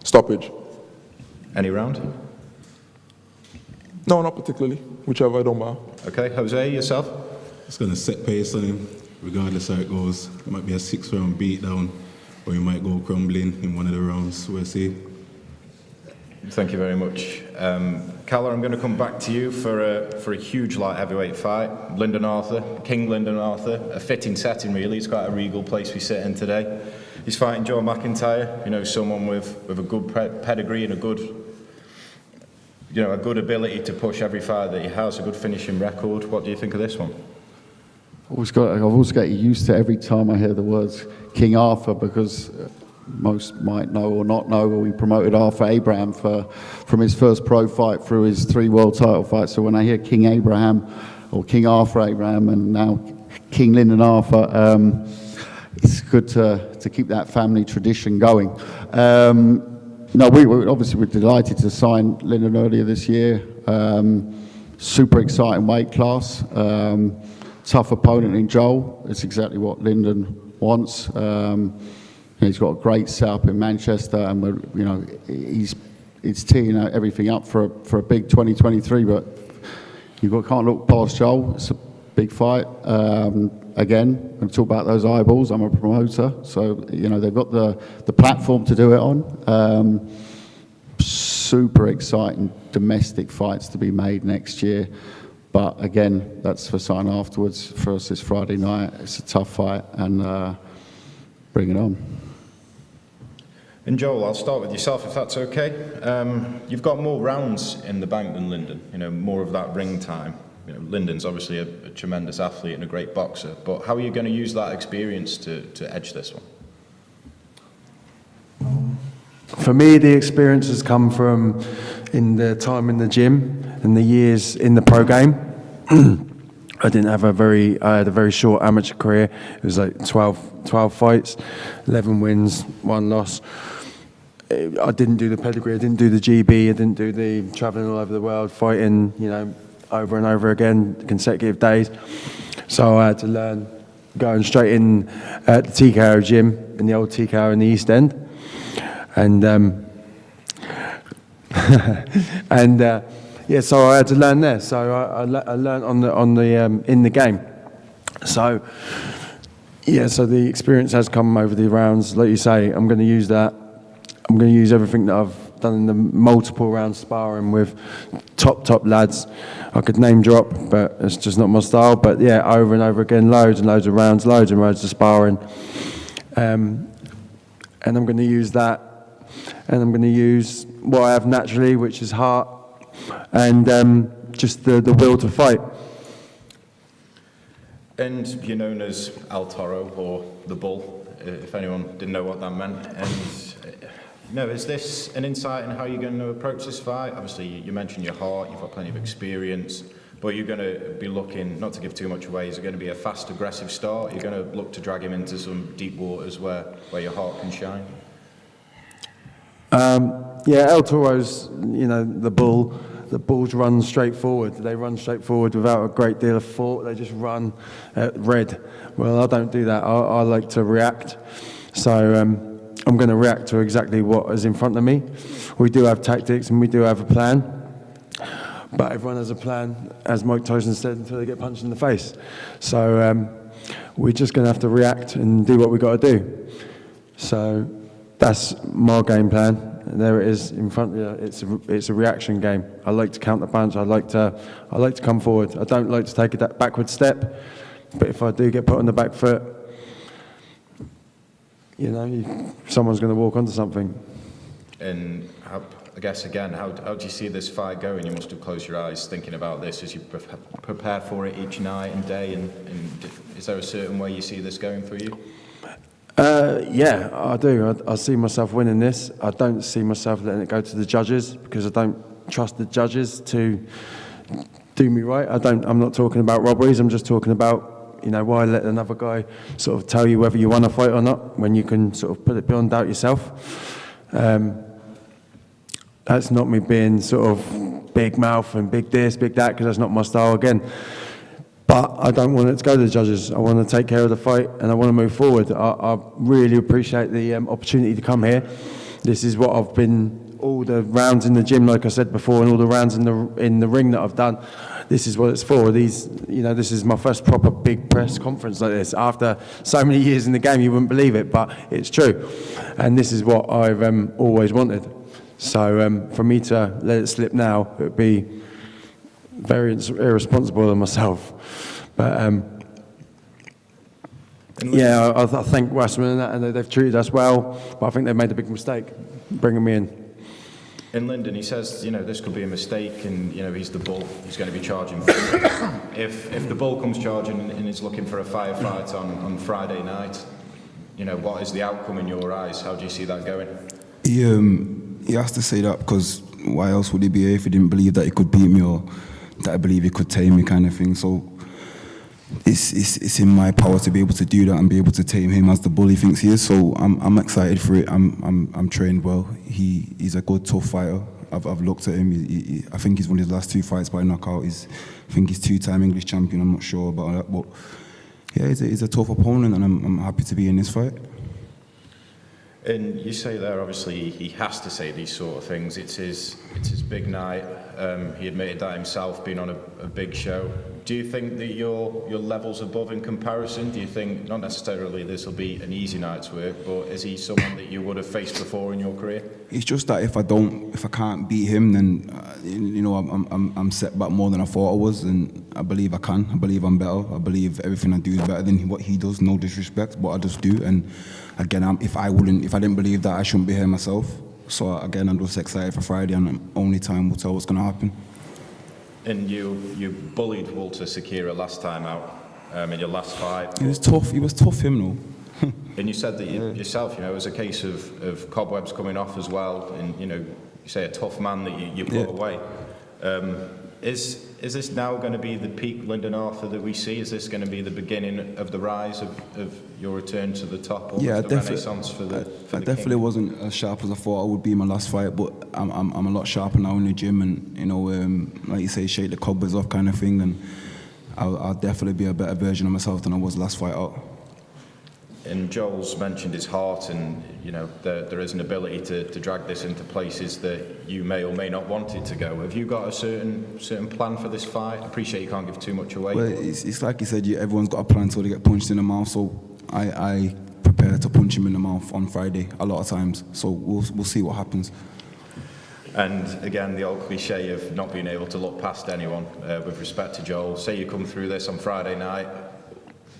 Stoppage. Any round? No, not particularly. Whichever, I don't mind. Okay, Jose, yourself? Just going to set pace on him, regardless how it goes. It might be a 6-round beatdown, or he might go crumbling in one of the rounds. We'll see. Thank you very much. Calla, I'm going to come back to you for a huge light heavyweight fight. Lyndon Arthur, King Lyndon Arthur, a fitting setting really. It's quite a regal place we sit in today. He's fighting Joe McIntyre, you know, someone with a good pedigree and a good ability to push every fight that he has, a good finishing record. What do you think of this one? I've always got used to every time I hear the words King Arthur, because most might know or not know, but we promoted Arthur Abraham from his first pro fight through his 3 world title fights. So when I hear King Abraham or King Arthur Abraham and now King Lyndon Arthur, it's good to keep that family tradition going. We're delighted to sign Lyndon earlier this year. Super exciting weight class. Tough opponent in Joel. It's exactly what Lyndon wants. He's got a great setup in Manchester, and he's teeing everything up for a big 2023. But can't look past Joel. It's a big fight. Again, I'm talk about those eyeballs. I'm a promoter, so they've got the platform to do it on. Super exciting domestic fights to be made next year. But again, that's for sign afterwards. For us, it's Friday night. It's a tough fight, and bring it on. And Joel, I'll start with yourself if that's okay. You've got more rounds in the bank than Lyndon, more of that ring time. Lyndon's obviously a tremendous athlete and a great boxer, but how are you going to use that experience to edge this one? For me, the experience has come from in the time in the gym and the years in the pro game. I had a very short amateur career. It was like 12 fights, 11 wins, 1 loss. I didn't do the pedigree, I didn't do the GB, I didn't do the travelling all over the world, fighting, over and over again, consecutive days. So I had to learn going straight in at the TKO gym, in the old TKO in the East End. And so I had to learn there. So I learned in the game. So so the experience has come over the rounds. Like you say, I'm going to use that. I'm going to use everything that I've done in the multiple round sparring with top lads. I could name drop, but it's just not my style. But yeah, over and over again, loads and loads of rounds, loads and loads of sparring. And I'm going to use that. And I'm going to use what I have naturally, which is heart, and just the will to fight. And you're known as El Toro, or the Bull, if anyone didn't know what that meant. And is this an insight in how you're going to approach this fight? Obviously, you mentioned your heart, you've got plenty of experience, but you're going to be looking, not to give too much away, is it going to be a fast, aggressive start? You're going to look to drag him into some deep waters where your heart can shine? El Toro's, the bull. The bulls run straight forward. They run straight forward without a great deal of thought. They just run red. Well, I don't do that. I like to react. So I'm going to react to exactly what is in front of me. We do have tactics and we do have a plan. But everyone has a plan, as Mike Tyson said, until they get punched in the face. So we're just going to have to react and do what we've got to do. So that's my game plan. And there it is in front of you. It's a reaction game. I like to counter punch. I like to come forward. I don't like to take a backward step. But if I do get put on the back foot, someone's going to walk onto something. And I guess again, how do you see this fight going? You must have closed your eyes thinking about this as you prepare for it each night and day. And is there a certain way you see this going for you? Yeah, I do. I see myself winning this. I don't see myself letting it go to the judges because I don't trust the judges to do me right. I'm not talking about robberies. I'm just talking about, why let another guy sort of tell you whether you want to fight or not when you can sort of put it beyond doubt yourself. That's not me being sort of big mouth and big this, big that, because that's not my style again. But I don't want it to go to the judges. I want to take care of the fight and I want to move forward. I really appreciate the opportunity to come here. This is what I've been all the rounds in the gym, like I said before, and all the rounds in the ring that I've done, this is what it's for. This is my first proper big press conference like this. After so many years in the game, you wouldn't believe it, but it's true. And this is what I've always wanted. So for me to let it slip now, it would be very irresponsible of myself. But yeah, I thank Westman and that, and they've treated us well, but I think they've made a big mistake bringing me in. In Lyndon, he says, this could be a mistake, and he's the bull. He's going to be charging. If the bull comes charging and is looking for a firefight on Friday night, what is the outcome in your eyes? How do you see that going? He has to say that, because why else would he be here if he didn't believe that he could beat me or that I believe he could tame me, kind of thing. So it's in my power to be able to do that and be able to tame him as the bull he thinks he is. So I'm excited for it. I'm trained well. He's a good, tough fighter. I've looked at him. I think he's won his last 2 fights by knockout. I think he's 2-time English champion. I'm not sure about that, but yeah, he's a tough opponent, and I'm happy to be in this fight. And you say there, obviously, he has to say these sort of things. It's his big night. He admitted that himself, being on a big show. Do you think that your level's above in comparison? Do you think, not necessarily this will be an easy night's work, but is he someone that you would have faced before in your career? It's just that if I can't beat him, then I'm set back more than I thought I was, and I believe I can. I believe I'm better. I believe everything I do is better than what he does. No disrespect, but I just do. And again, if I didn't believe that, I shouldn't be here myself. So again, I'm just excited for Friday, and only time will tell what's going to happen. And you bullied Walter Sakira last time out in your last fight. He was tough. He was tough, him though. And you said that yourself, it was a case of cobwebs coming off as well, and you say a tough man that you put away. Is this now going to be the peak Lyndon Arthur that we see? Is this going to be the beginning of the rise of your return to the top, or the renaissance for the I definitely wasn't as sharp as I thought I would be in my last fight, but I'm a lot sharper now in the gym, and like you say, shake the cobwebs off kind of thing, and I'll definitely be a better version of myself than I was last fight out. And Joel's mentioned his heart, and there is an ability to drag this into places that you may or may not want it to go. Have you got a certain plan for this fight? I appreciate you can't give too much away. Well, it's like you said, everyone's got a plan until they get punched in the mouth. So I prepare to punch him in the mouth on Friday a lot of times. So we'll see what happens. And again, the old cliche of not being able to look past anyone with respect to Joel. Say you come through this on Friday night.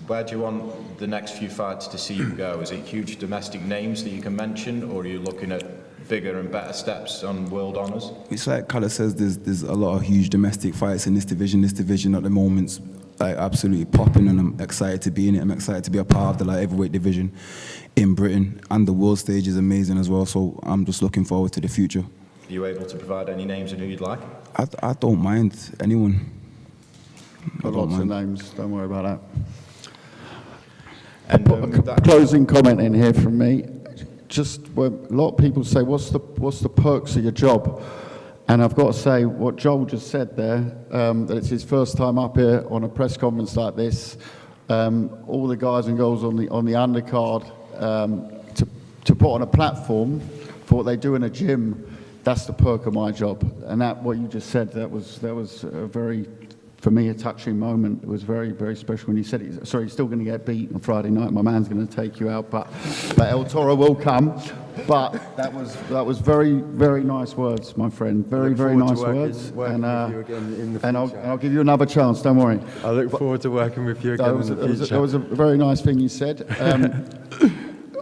Where do you want the next few fights to see you go? Is it huge domestic names that you can mention, or are you looking at bigger and better steps on world honours? It's like Carla says, there's a lot of huge domestic fights in this division. This division at the moment's like absolutely popping, and I'm excited to be in it. I'm excited to be a part of the light heavyweight division in Britain, and the world stage is amazing as well. So I'm just looking forward to the future. Are you able to provide any names of who you'd like? I don't mind anyone. Got lots of names. Don't worry about that. And closing comment in here from me. Just a lot of people say, "What's the perks of your job?" And I've got to say, what Joel just said there, that it's his first time up here on a press conference like this. All the guys and girls on the undercard to put on a platform for what they do in a gym. That's the perk of my job. And that what you just said, that was a very, for me, a touching moment. It was very, very special when he said, he's still going to get beat on Friday night. My man's going to take you out, but El Toro will come. But that was very, very nice words, my friend. Very, very nice words. Working with you again in the future. And I'll give you another chance. Don't worry. I look forward to working with you again in the future. That was a very nice thing you said.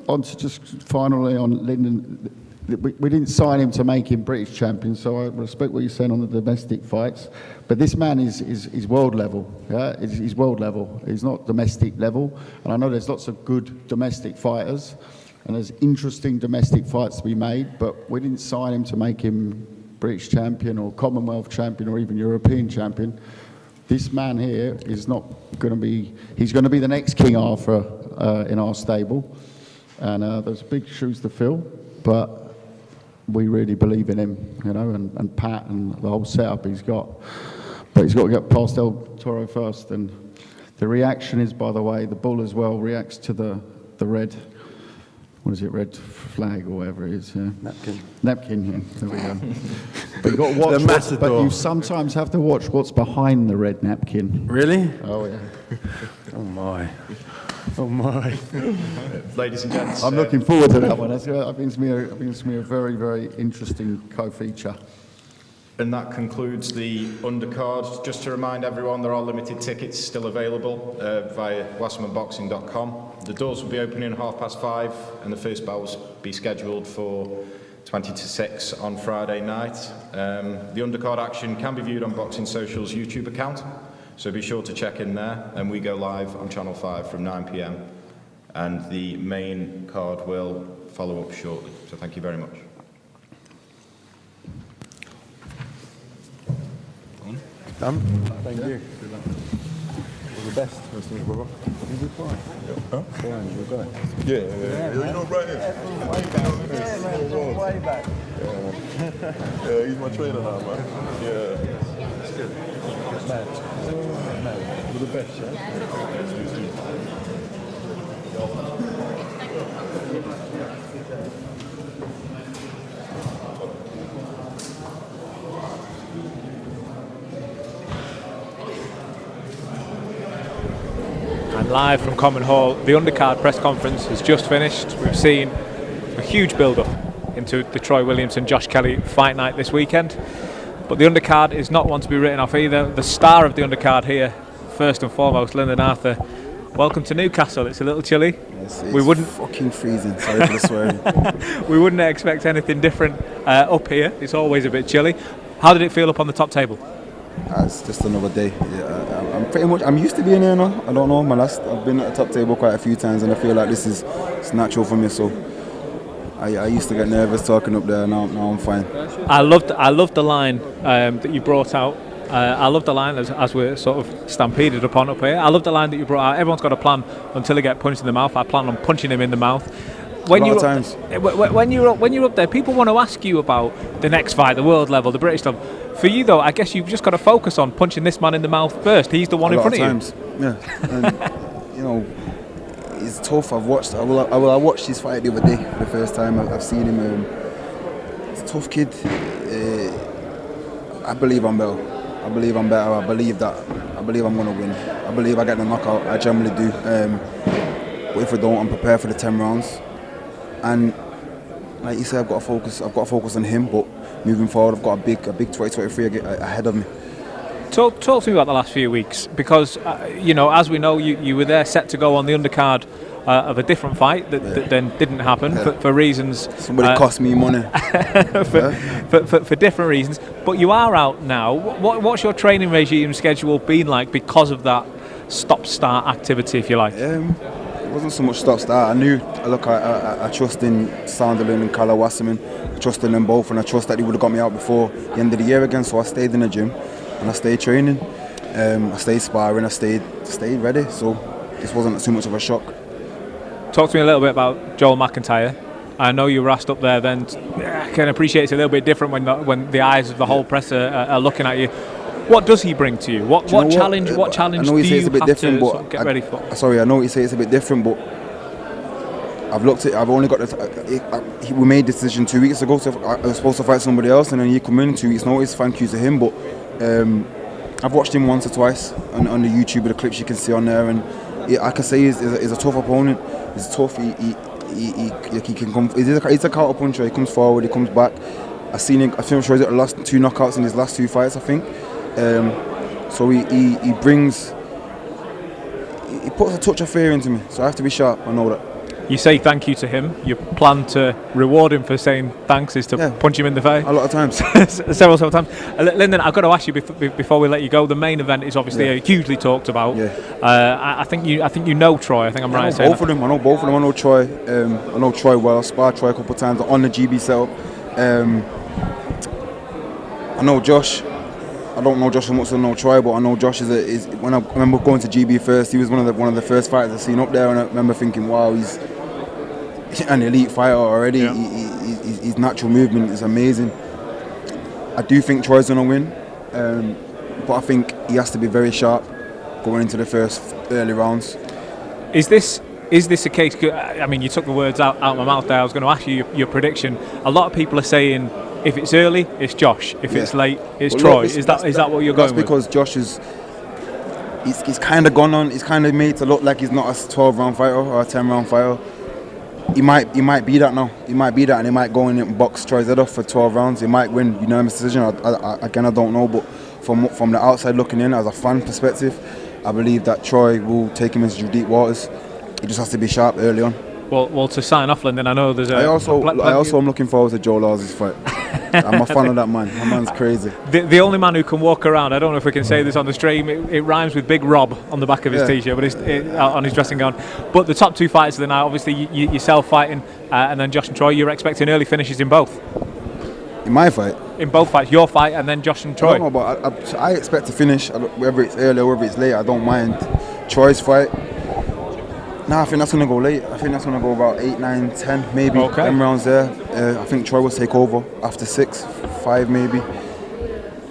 On to just finally on Lyndon. We didn't sign him to make him British champion, so I respect what you're saying on the domestic fights. But this man is world level. Yeah, he's world level. He's not domestic level. And I know there's lots of good domestic fighters, and there's interesting domestic fights to be made. But we didn't sign him to make him British champion or Commonwealth champion or even European champion. This man here is not going to be. He's going to be the next King Arthur in our stable, and there's big shoes to fill. But we really believe in him, and Pat and the whole setup he's got. But he's got to get past El Toro first. And the reaction is, by the way, the bull as well reacts to the red. what is it, red flag or whatever it is. Napkin. Napkin, yeah, there we go. But you've got to watch, but you sometimes have to watch what's behind the red napkin. Really? Oh, yeah. Oh, my. Oh, my. Ladies and gents. I'm looking forward to that one. I think it's going to be a very, very interesting co-feature. And that concludes the undercard. Just to remind everyone, there are limited tickets still available via wassermanboxing.com. The doors will be opening at 5:30, and the first bout will be scheduled for 20 to 6 on Friday night. The undercard action can be viewed on Boxing Social's YouTube account, so be sure to check in there. And we go live on Channel 5 from 9 p.m. and the main card will follow up shortly. So thank you very much. Done. Thank you. Good luck. All the best. Nice to meet you, brother. You be fine. Huh? Fine, you're good. Yeah. You know, right here. Way back. Yeah, he's my trainer now, man. Yeah. It's good. Man. All the best, yeah? And live from Common Hall, the undercard press conference has just finished. We've seen a huge build-up into the Troy Williamson Josh Kelly fight night this weekend. But the undercard is not one to be written off either. The star of the undercard here, first and foremost, Lyndon Arthur. Welcome to Newcastle. It's a little chilly. Yes, it's fucking freezing. Sorry for the swearing. We wouldn't expect anything different up here. It's always a bit chilly. How did it feel up on the top table? It's just another day. I'm used to being here now. I don't know. I've been at the top table quite a few times, and I feel like it's natural for me. So I used to get nervous talking up there. Now I'm fine. I loved the line that you brought out. I love the line as we're sort of stampeded upon up here. I love the line that you brought out. Everyone's got a plan until they get punched in the mouth. I plan on punching him in the mouth. When you're up there, people want to ask you about the next fight, the world level, the British level. For you though, I guess you've just got to focus on punching this man in the mouth first. He's the one in front of you. Yeah, and you know, it's tough. I watched his fight the other day for the first time. I've seen him. He's a tough kid. I believe I'm better. I believe I'm going to win. I believe I get the knockout. I generally do. But if I don't, I'm prepared for the 10 rounds. And like you said, I've got to focus on him. But moving forward, I've got a big 2023 ahead of me. Talk to me about the last few weeks, because as we know, you were there set to go on the undercard of a different fight that then didn't happen for reasons. Somebody cost me money for different reasons. But you are out now. What's your training regime schedule been like because of that stop-start activity, if you like? It wasn't so much stop-start. I knew. I trust in Sunderland and Kala Wasserman. I trust in them both, and I trust that they would have got me out before the end of the year again. So I stayed in the gym and I stayed training. I stayed sparring. I stayed ready. So this wasn't too much of a shock. Talk to me a little bit about Joel McIntyre. I know you were asked up there then. I can appreciate it's a little bit different when the eyes of the whole press are looking at you. What does he bring to you? What challenge? What challenge do you have to sort of get ready for? Sorry, I know you say it's a bit different, but I've looked at. I've only got. We made the decision 2 weeks ago. So I was supposed to fight somebody else, and then he come in 2 weeks' notice. Thank you to him, but I've watched him once or twice on the YouTube with the clips you can see on there, and I can say he's a tough opponent. He's tough. He can come. He's a counter puncher. He comes forward. He comes back. I've seen him. I think I'm sure he's got the last 2 knockouts in his last 2 fights. I think. So he brings. He puts a touch of fear into me. So I have to be sharp. I know that. You say thank you to him. Your plan to reward him for saying thanks is to punch him in the face? A lot of times. several times. Lyndon, I've got to ask you before we let you go. The main event is obviously hugely talked about. I think you know Troy. I think I'm right in saying both of them. I know both of them. I know Troy. I know Troy well. I sparred Troy a couple of times on the GB setup. I know Josh. I don't know Josh so much as I know Troy, but I know Josh is when I remember going to GB first, he was one of the first fighters I seen up there, and I remember thinking, wow, he's an elite fighter already. His natural movement is amazing. I do think Troy's gonna win, but I think he has to be very sharp going into the first early rounds. Is this Is this a case? I mean, you took the words out of my mouth there. I was going to ask you your prediction. A lot of people are saying if it's early, it's Josh. If it's late, it's Troy. Is that what you're going with? That's because Josh is. He's kind of gone on. He's kind of made to look like he's not a 12-round fighter or a 10-round fighter. He might be that now. He might be that, and he might go in and box Troy's head off for 12 rounds. He might win unanimous decision. Again, I don't know, but from the outside looking in, as a fan perspective, I believe that Troy will take him into deep waters. He just has to be sharp early on. Well, to sign off, Lyndon, I know there's I also am looking forward to Joe Laws's fight. I'm a fan of that man. That man's crazy. The only man who can walk around, I don't know if we can say this on the stream, it rhymes with Big Rob on the back of his t-shirt, but on his dressing gown. But the top two fights of the night, obviously yourself fighting, and then Josh and Troy, you're expecting early finishes in both? In my fight? In both fights, your fight and then Josh and Troy? I don't know, but I expect to finish, whether it's early or whether it's late, I don't mind. Troy's fight, I think that's going to go late. I think that's going to go about 8, 9, 10 maybe. Okay. 10 rounds there. I think Troy will take over after 6, 5 maybe.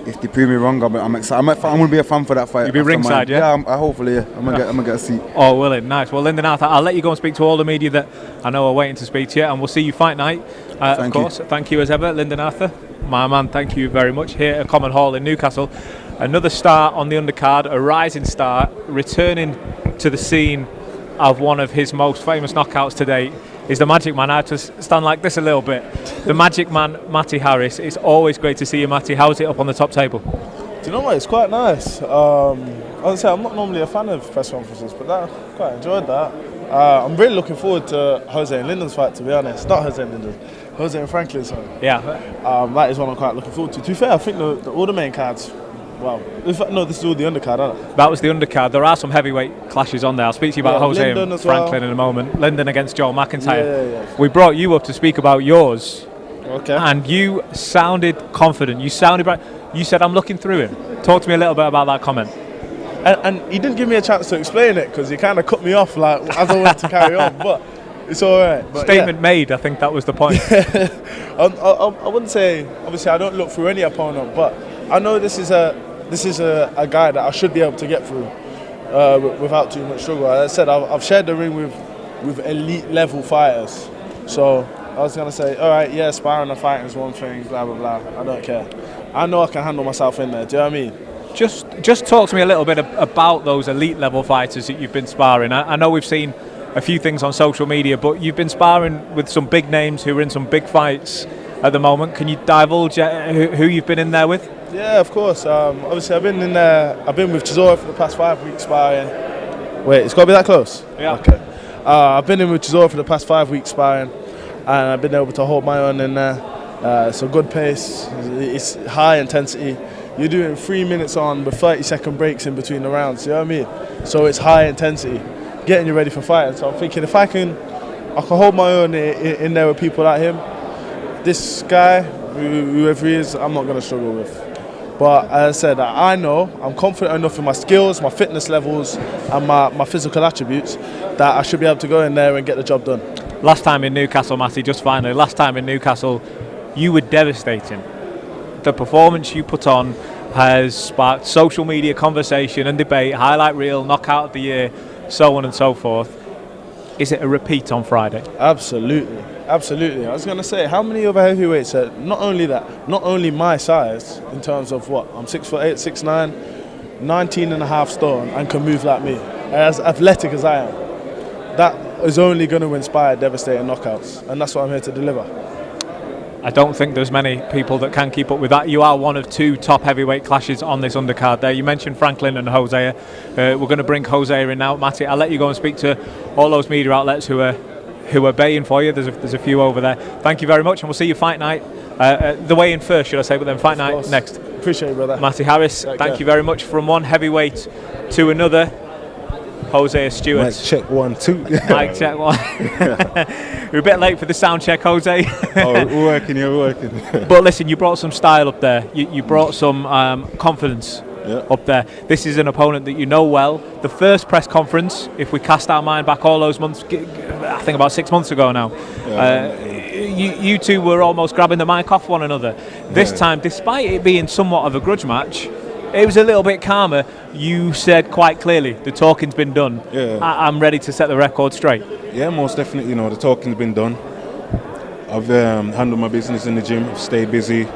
If they prove me wrong, I'm excited. I'm going to be a fan for that fight. You'll be ringside, yeah? Yeah, hopefully, yeah. I'm going to get a seat. Oh, William, nice. Well, Lyndon Arthur, I'll let you go and speak to all the media that I know are waiting to speak to you, and we'll see you fight night. Of course, thank you as ever, Lyndon Arthur. My man, thank you very much. Here at Common Hall in Newcastle. Another star on the undercard, a rising star, returning to the scene of one of his most famous knockouts to date is the Magic Man. I had to stand like this a little bit. The Magic Man, Matty Harris. It's always great to see you, Matty. How's it up on the top table? Do you know what? It's quite nice. I'll say I'm not normally a fan of press conferences, but I quite enjoyed that. I'm really looking forward to Jose and Lyndon's fight, to be honest. Not Jose and Lyndon, Jose and Franklin's fight. Yeah. That is one I'm quite looking forward to. To be fair, I think all the main cards. Well, no, this is all the undercard, isn't it? That was the undercard. There are some heavyweight clashes on there. I'll speak to you about Jose and Franklin in a moment. Lyndon against Joel McIntyre. Yeah. We brought you up to speak about yours. Okay. And you sounded confident. You sounded bright. You said, I'm looking through him. Talk to me a little bit about that comment. And he didn't give me a chance to explain it because he kind of cut me off like as I wanted to carry on. But it's all right. But Statement made. I think that was the point. I wouldn't say. Obviously, I don't look through any opponent, but I know this is a guy that I should be able to get through without too much struggle. As I said, I've shared the ring with elite level fighters. So I was going to say, all right, yeah, sparring and fighting is one thing, blah, blah, blah. I don't care. I know I can handle myself in there. Do you know what I mean? Just talk to me a little bit about those elite level fighters that you've been sparring. I know we've seen a few things on social media, but you've been sparring with some big names who are in some big fights at the moment. Can you divulge who you've been in there with? Yeah, of course. Obviously, I've been in there. I've been with Chisora for the past 5 weeks sparring. Wait, it's got to be that close? Yeah. Okay. I've been in with Chisora for the past 5 weeks sparring, and I've been able to hold my own in there. It's a good pace. It's high intensity. You're doing 3 minutes on with 30-second breaks in between the rounds. You know what I mean? So it's high intensity, getting you ready for fighting. So I'm thinking if I can hold my own in there with people like him. This guy, whoever he is, I'm not going to struggle with. But as I said, I know I'm confident enough in my skills, my fitness levels, and my physical attributes that I should be able to go in there and get the job done. Last time in Newcastle, Matty, just finally, last time in Newcastle, you were devastating. The performance you put on has sparked social media conversation and debate, highlight reel, knockout of the year, so on and so forth. Is it a repeat on Friday? Absolutely. I was going to say, how many other heavyweights are not only my size in terms of what, I'm 6'8", 6'9", 19 and a half stone and can move like me, as athletic as I am. That is only going to inspire devastating knockouts, and that's what I'm here to deliver. I don't think there's many people that can keep up with that. You are one of 2 top heavyweight clashes on this undercard there. You mentioned Franklin and Hosea. We're going to bring Hosea in now. Matty, I'll let you go and speak to all those media outlets who are baying for you. There's a few over there. Thank you very much, and we'll see you fight night. The way in first, should I say, but then fight night next. Appreciate it, brother. Matty Harris, thank you very much. From one heavyweight to another, Hosea Stewart. Mic check 1, 2. Mic check 1. We're a bit late for the sound check, Jose. We're working. But listen, you brought some style up there. You brought some confidence up there. This is an opponent that you know well. The first press conference, if we cast our mind back all those months, I think about 6 months ago now, you two were almost grabbing the mic off one another. This time, despite it being somewhat of a grudge match, it was a little bit calmer. You said quite clearly, the talking's been done. Yeah. I'm ready to set the record straight. Yeah, most definitely. The talking's been done. I've handled my business in the gym. I've stayed busy,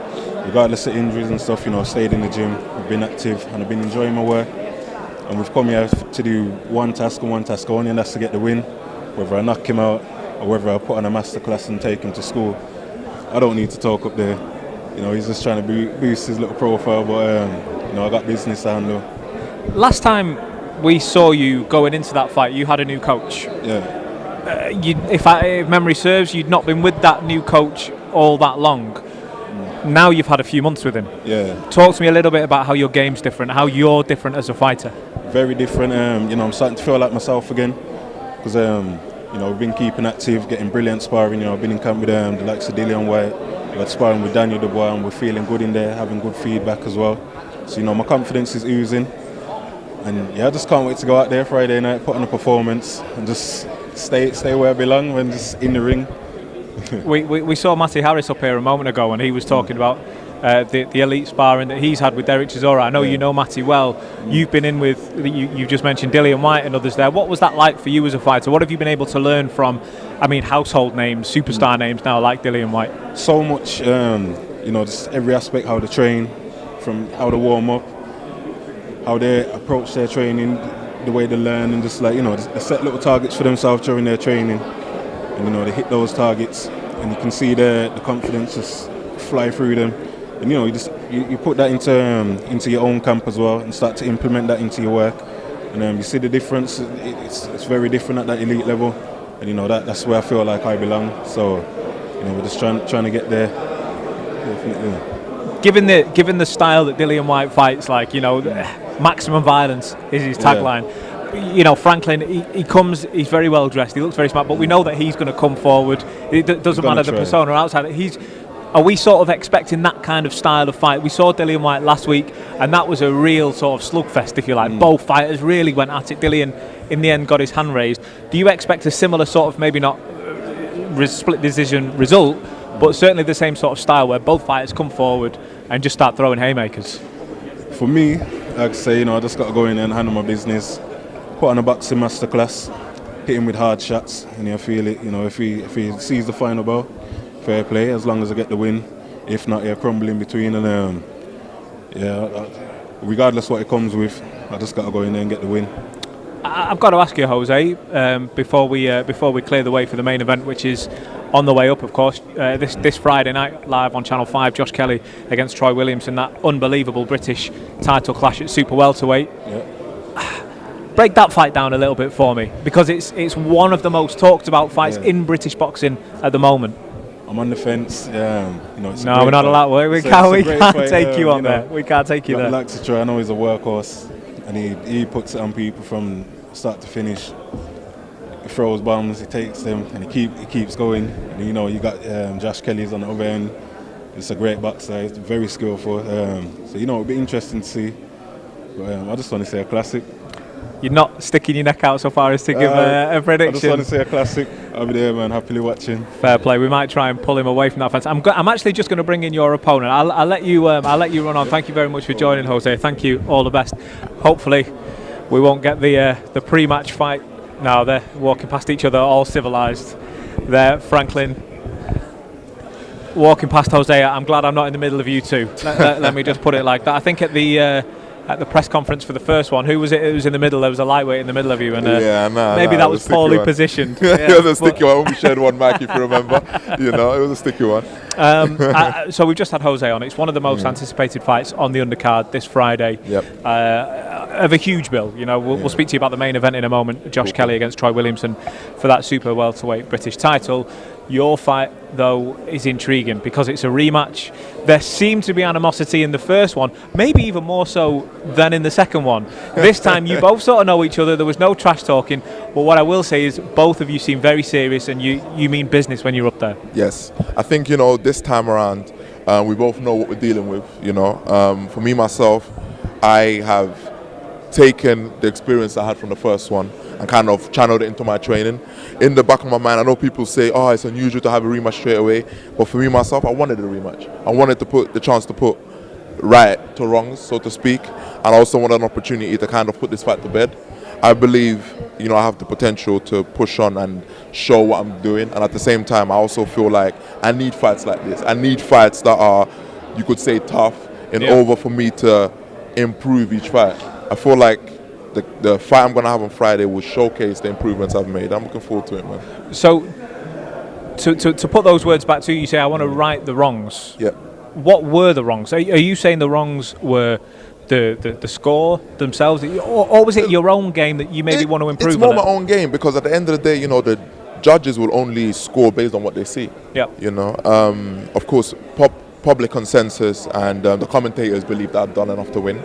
regardless of injuries and stuff. I've stayed in the gym. I've been active, and I've been enjoying my work. And we've come here to do one task and one task only, and that's to get the win. Whether I knock him out or whether I put on a masterclass and take him to school, I don't need to talk up there. He's just trying to boost his little profile, but I got business to handle. Last time we saw you going into that fight, you had a new coach. Yeah. If memory serves, you'd not been with that new coach all that long. Now you've had a few months with him. Yeah. Talk to me a little bit about how your game's different, how you're different as a fighter. Very different. I'm starting to feel like myself again because we've been keeping active, getting brilliant sparring. I've been in camp with the likes of Dillian White. I got sparring with Daniel Dubois, and we're feeling good in there, having good feedback as well. So my confidence is oozing, and I just can't wait to go out there Friday night, put on a performance, and just stay where I belong when just in the ring. we saw Matty Harris up here a moment ago, and he was talking about the elite sparring that he's had with Derek Chisora. I know you know Matty well. You've been in with, you just mentioned Dillian White and others there. What was that like for you as a fighter? What have you been able to learn from, household names, superstar names now like Dillian White? So much, just every aspect, how they train, from how they warm up, how they approach their training, the way they learn, and just they set little targets for themselves during their training. And they hit those targets, and you can see the confidence just fly through them. And you put that into your own camp as well, and start to implement that into your work. And you see the difference. It's very different at that elite level, and that's where I feel like I belong. So we're just trying to get there. Definitely. Given the style that Dillian White fights, maximum violence is his tagline. Yeah. Franklin, he comes, he's very well dressed, he looks very smart, but we know that he's going to come forward. It doesn't matter the persona outside. Are we sort of expecting that kind of style of fight? We saw Dillian White last week, and that was a real sort of slugfest, if you like. Both fighters really went at it. Dillian, in the end, got his hand raised. Do you expect a similar sort of, maybe not split decision result, but certainly the same sort of style where both fighters come forward and just start throwing haymakers? For me, like I say, I just got to go in and handle my business, put on a boxing masterclass, hit him with hard shots, and he'll feel it. If he sees the final bell, fair play, as long as I get the win. If not, he'll crumble in between, and regardless what it comes with, I just got to go in there and get the win. I've got to ask you, Jose, before we clear the way for the main event, which is on the way up, of course, this Friday night, live on Channel 5, Josh Kelly against Troy Williamson, that unbelievable British title clash at Super Welterweight. Yeah. Break that fight down a little bit for me, because it's one of the most talked about fights in British boxing at the moment. I'm on the fence. No, we're not allowed. We can't take you on there. We can't take you there. Like to try. I know he's a workhorse, and he puts it on people from start to finish. He throws bombs, he takes them, and he keeps going. And you got Josh Kelly's on the other end. It's a great boxer. He's very skillful. So it'll be interesting to see. But I just want to say a classic. You're not sticking your neck out so far as to give a prediction. I just want to say a classic. I'll be there, man, happily watching. Fair play. We might try and pull him away from that fence. I'm actually just going to bring in your opponent. I'll let you run on. Thank you very much for joining, Jose. Thank you. All the best. Hopefully, we won't get the pre-match fight. No, they're walking past each other, all civilised. There, Franklin walking past Jose. I'm glad I'm not in the middle of you two. Let me just put it like that. I think at the press conference for the first one, who was it? It was in the middle. There was a lightweight in the middle of you, and maybe that was poorly positioned. It was a sticky one. We shared one mic, if you remember. It was a sticky one. So we've just had Jose on. It's one of the most anticipated fights on the undercard this Friday. Yep. Of a huge bill. We'll speak to you about the main event in a moment. Josh Kelly against Troy Williamson for that Super Welterweight British title. Your fight, though, is intriguing because it's a rematch. There seemed to be animosity in the first one, maybe even more so than in the second one. This time, you both sort of know each other. There was no trash talking. But what I will say is both of you seem very serious, and you mean business when you're up there. Yes. I think, this time around, we both know what we're dealing with, For me, myself, I have taken the experience I had from the first one and kind of channeled it into my training. In the back of my mind, I know people say, it's unusual to have a rematch straight away. But for me, myself, I wanted a rematch. I wanted to put the chance to put right to wrongs, so to speak, and I also want an opportunity to kind of put this fight to bed. I believe, you know, I have the potential to push on and show what I'm doing, and at the same time, I also feel like I need fights like this. I need fights that are, you could say, tough in order for me to improve each fight. I feel like the fight I'm going to have on Friday will showcase the improvements I've made. I'm looking forward to it, man. So, to put those words back to you, you say, I want to right the wrongs. Yeah. What were the wrongs? Are you saying the wrongs were the score themselves, or was it your own game that you maybe want to improve? It's more my own game, because at the end of the day, you know, the judges will only score based on what they see. Yeah. You know, of course, public consensus and the commentators believe that I've done enough to win,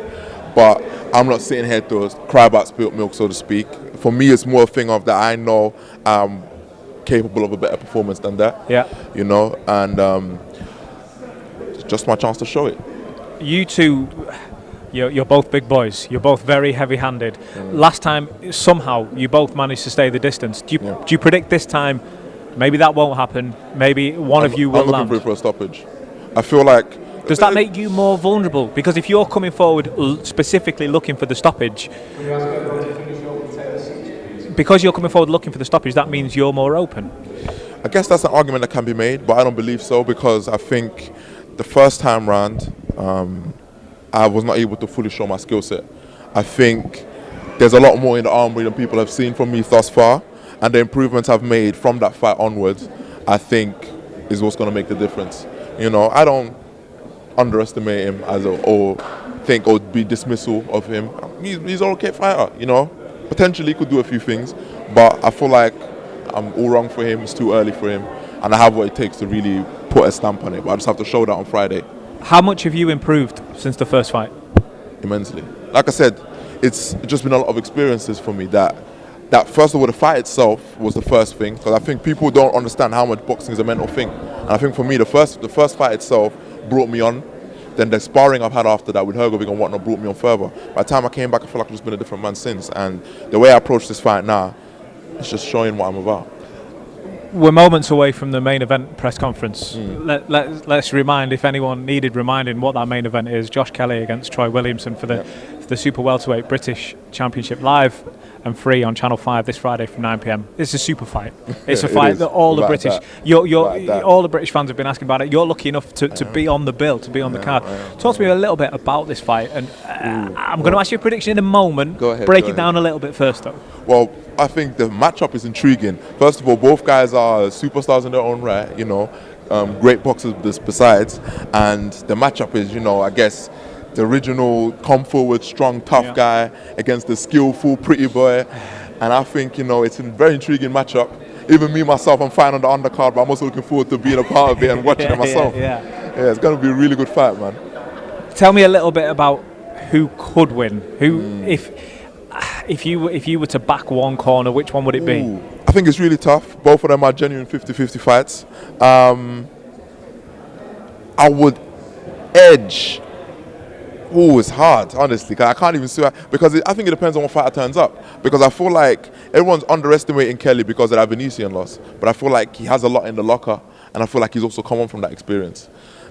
but I'm not sitting here to cry about spilt milk, so to speak. For me, it's more a thing of that I know I'm capable of a better performance than that. Yeah. You know, and it's just my chance to show it. You two, you're both big boys. You're both very heavy-handed. Last time, somehow, you both managed to stay the distance. Do you predict this time, maybe that won't happen, maybe one of you will land? I'm looking for a stoppage. I feel like... Does that make you more vulnerable? Because if you're coming forward specifically looking for the stoppage... Because you're coming forward looking for the stoppage, that means you're more open. I guess that's an argument that can be made, but I don't believe so, because I think the first time round, I was not able to fully show my skill set. I think there's a lot more in the armory than people have seen from me thus far, and the improvements I've made from that fight onwards, I think, is what's going to make the difference. You know, I don't underestimate him or think or be dismissal of him. He's an okay fighter, you know. Potentially he could do a few things, but I feel like I'm all wrong for him. It's too early for him, and I have what it takes to really put a stamp on it. But I just have to show that on Friday. How much have you improved since the first fight? Immensely. Like I said, it's just been a lot of experiences for me. That first of all, the fight itself was the first thing, because I think people don't understand how much boxing is a mental thing. And I think for me, the first fight itself brought me on. Then the sparring I've had after that with Hergovig and whatnot brought me on further. By the time I came back, I feel like I've just been a different man since. And the way I approach this fight now, it's just showing what I'm about. We're moments away from the main event press conference. Let's remind, if anyone needed reminding, what that main event is. Josh Kelly against Troy Williamson for the Super Welterweight British Championship, live and free on Channel 5 this Friday from 9 p.m. It's a super fight. It's a fight that all the British, all the British fans have been asking about it. You're lucky enough to be on the bill, to be on the card. Talk to me a little bit about this fight, and I'm going to ask you a prediction in a moment. Go ahead. Break it down a little bit first, though. Well, I think the matchup is intriguing. First of all, both guys are superstars in their own right, you know, great boxers besides, and the matchup is, you know, I guess, the original come forward, strong, tough guy against the skillful, pretty boy. And I think, you know, it's a very intriguing matchup. Even me, myself, I'm fighting on the undercard, but I'm also looking forward to being a part of it and watching it myself. Yeah, it's going to be a really good fight, man. Tell me a little bit about who could win. Who, if you were to back one corner, which one would it be? I think it's really tough. Both of them are genuine 50-50 fights. I would edge. Oh, it's hard, honestly, because I can't even see, because I think it depends on what fighter turns up. Because I feel like everyone's underestimating Kelly because of that Venetian loss, but I feel like he has a lot in the locker, and I feel like he's also come on from that experience.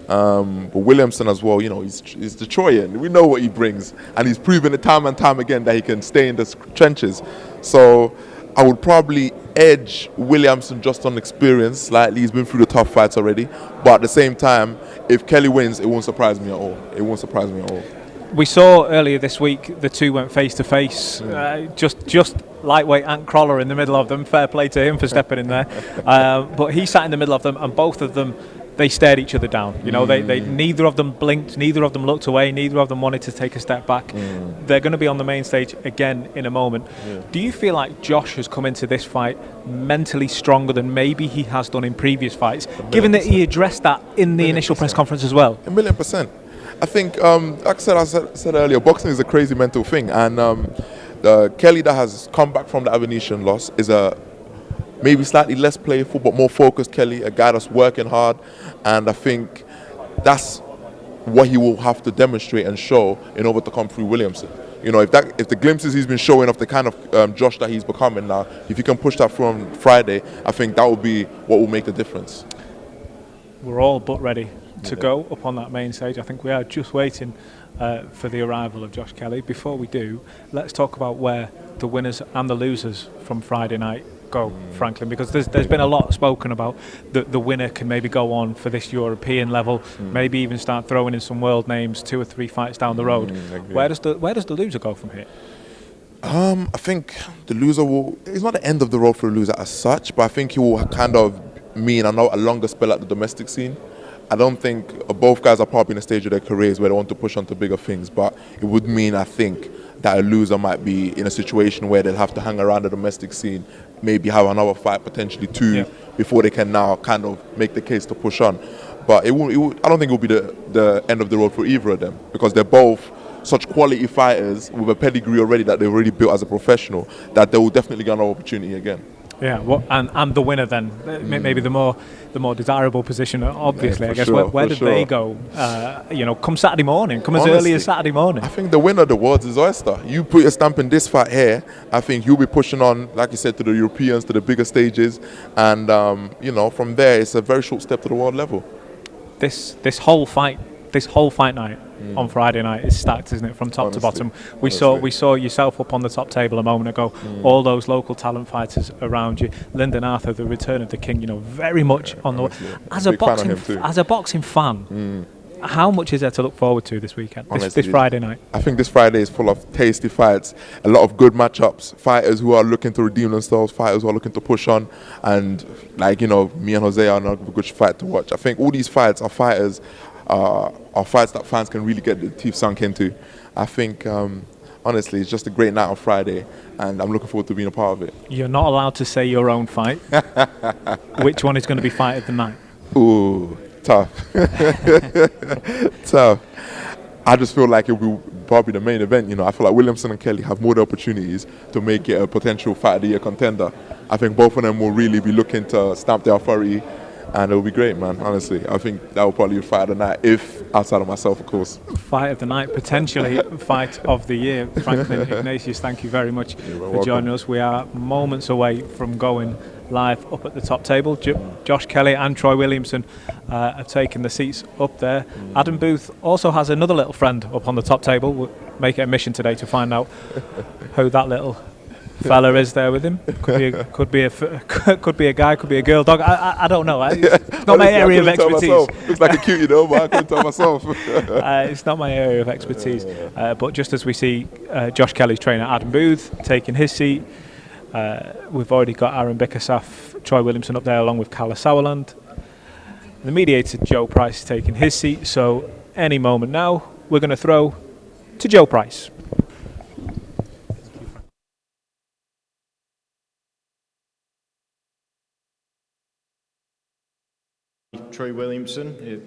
But Williamson as well, you know, he's Detroitian. We know what he brings, and he's proven it time and time again that he can stay in the trenches. So I would probably edge Williamson just on experience slightly. He's been through the tough fights already. But at the same time, if Kelly wins, it won't surprise me at all. It won't surprise me at all. We saw earlier this week the two went face to face. Just lightweight Ant Crawler in the middle of them. Fair play to him for stepping in there. But he sat in the middle of them, and both of them, they stared each other down. You know, they neither of them blinked, neither of them looked away, neither of them wanted to take a step back. They're going to be on the main stage again in a moment. Do you feel like Josh has come into this fight mentally stronger than maybe he has done in previous fights, given that he addressed that in the initial press conference as well? 1,000,000%. I think, like I said earlier, boxing is a crazy mental thing, and the Kelly that has come back from the Venetian loss is a maybe slightly less playful but more focused Kelly, a guy that's working hard, and I think that's what he will have to demonstrate and show in order to come through Williamson. You know, if the glimpses he's been showing of the kind of Josh that he's becoming now, if he can push that through on Friday, I think that will be what will make the difference. We're all but ready to go up on that main stage. I think we are just waiting for the arrival of Josh Kelly. Before we do, let's talk about where the winners and the losers from Friday night go, Franklin, because there's been a lot spoken about the winner can maybe go on for this European level, maybe even start throwing in some world names 2 or 3 fights down the road. Where does the loser go from here? I think the loser will. It's not the end of the road for a loser as such, but I think he will kind of mean a longer spell at the domestic scene. I don't think both guys are probably in a stage of their careers where they want to push on to bigger things, but it would mean, I think, that a loser might be in a situation where they'll have to hang around the domestic scene, maybe have another fight, potentially 2, before they can now kind of make the case to push on. But I don't think it will be the end of the road for either of them, because they're both such quality fighters with a pedigree already that they've already built as a professional, that they will definitely get another opportunity again. Yeah, and the winner then, maybe the more desirable position, obviously, I guess. Sure, where do they go? Come Saturday morning, come as early as Saturday morning. I think the winner of the world is oyster. You put your stamp in this fight here, I think you'll be pushing on, like you said, to the Europeans, to the bigger stages, and from there, it's a very short step to the world level. This whole fight night on Friday night is stacked, isn't it, from top to bottom? We saw yourself up on the top table a moment ago, all those local talent fighters around you. Lyndon Arthur, the return of the king, very much on the. As a boxing fan, how much is there to look forward to this weekend, this Friday night? I think this Friday is full of tasty fights, a lot of good matchups, fighters who are looking to redeem themselves, fighters who are looking to push on, and me and Jose are a good fight to watch. I think all these fights are fights that fans can really get their teeth sunk into. I think, honestly, it's just a great night on Friday, and I'm looking forward to being a part of it. You're not allowed to say your own fight. Which one is going to be fight of the night? Ooh, tough. Tough. I just feel like it will probably the main event. I feel like Williamson and Kelly have more opportunities to make it a potential fight of the year contender. I think both of them will really be looking to stamp their authority, and it'll be great, man, honestly. I think that will probably be fight of the night, if outside of myself, of course. Fight of the night, potentially fight of the year. Franklin Ignatius, thank you very much for joining us. We are moments away from going live up at the top table. Josh Kelly and Troy Williamson have taken the seats up there. Adam Booth also has another little friend up on the top table. We'll make it a mission today to find out who that little fella is there with him. Could be a guy, could be a girl, dog. I don't know. It's not my area of expertise. Looks like a cutie though, but I couldn't tell myself. It's not my area of expertise. But just as we see Josh Kelly's trainer Adam Booth taking his seat, we've already got Aaron Bickerstaff, Troy Williamson up there along with Carla Sauerland. The mediator Joe Price taking his seat. So any moment now, we're going to throw to Joe Price. Troy Williamson, it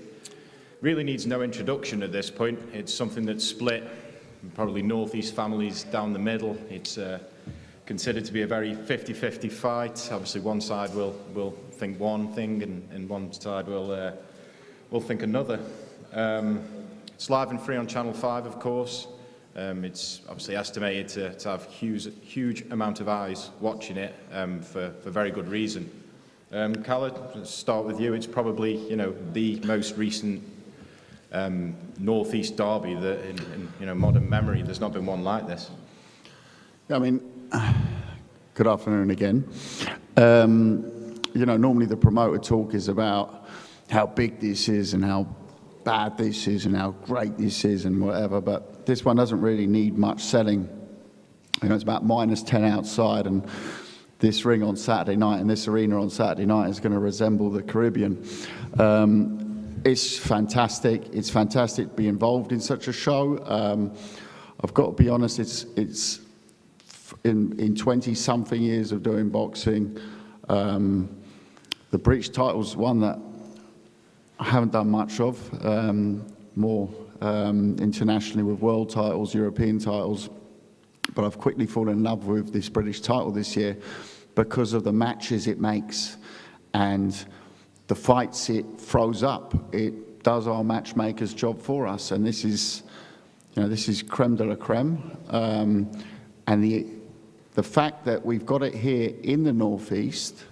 really needs no introduction at this point. It's something that's split probably northeast families down the middle. It's considered to be a very 50-50 fight. Obviously one side will think one thing and one side will think another. It's live and free on Channel 5, of course. It's obviously estimated to have huge amount of eyes watching it for very good reason. Khaled, let's start with you. It's probably the most recent northeast derby that in modern memory. There's not been one like this. I mean, good afternoon again. Normally the promoter talk is about how big this is and how bad this is and how great this is and whatever, but this one doesn't really need much selling. It's about -10 outside, and this ring on Saturday night and this arena on Saturday night is going to resemble the Caribbean. It's fantastic. It's fantastic to be involved in such a show. I've got to be honest, it's in 20-something years of doing boxing, the British title's one that I haven't done much of, more internationally with world titles, European titles. But I've quickly fallen in love with this British title this year because of the matches it makes and the fights it throws up. It does our matchmaker's job for us, and this is creme de la creme. And the fact that we've got it here in the northeast,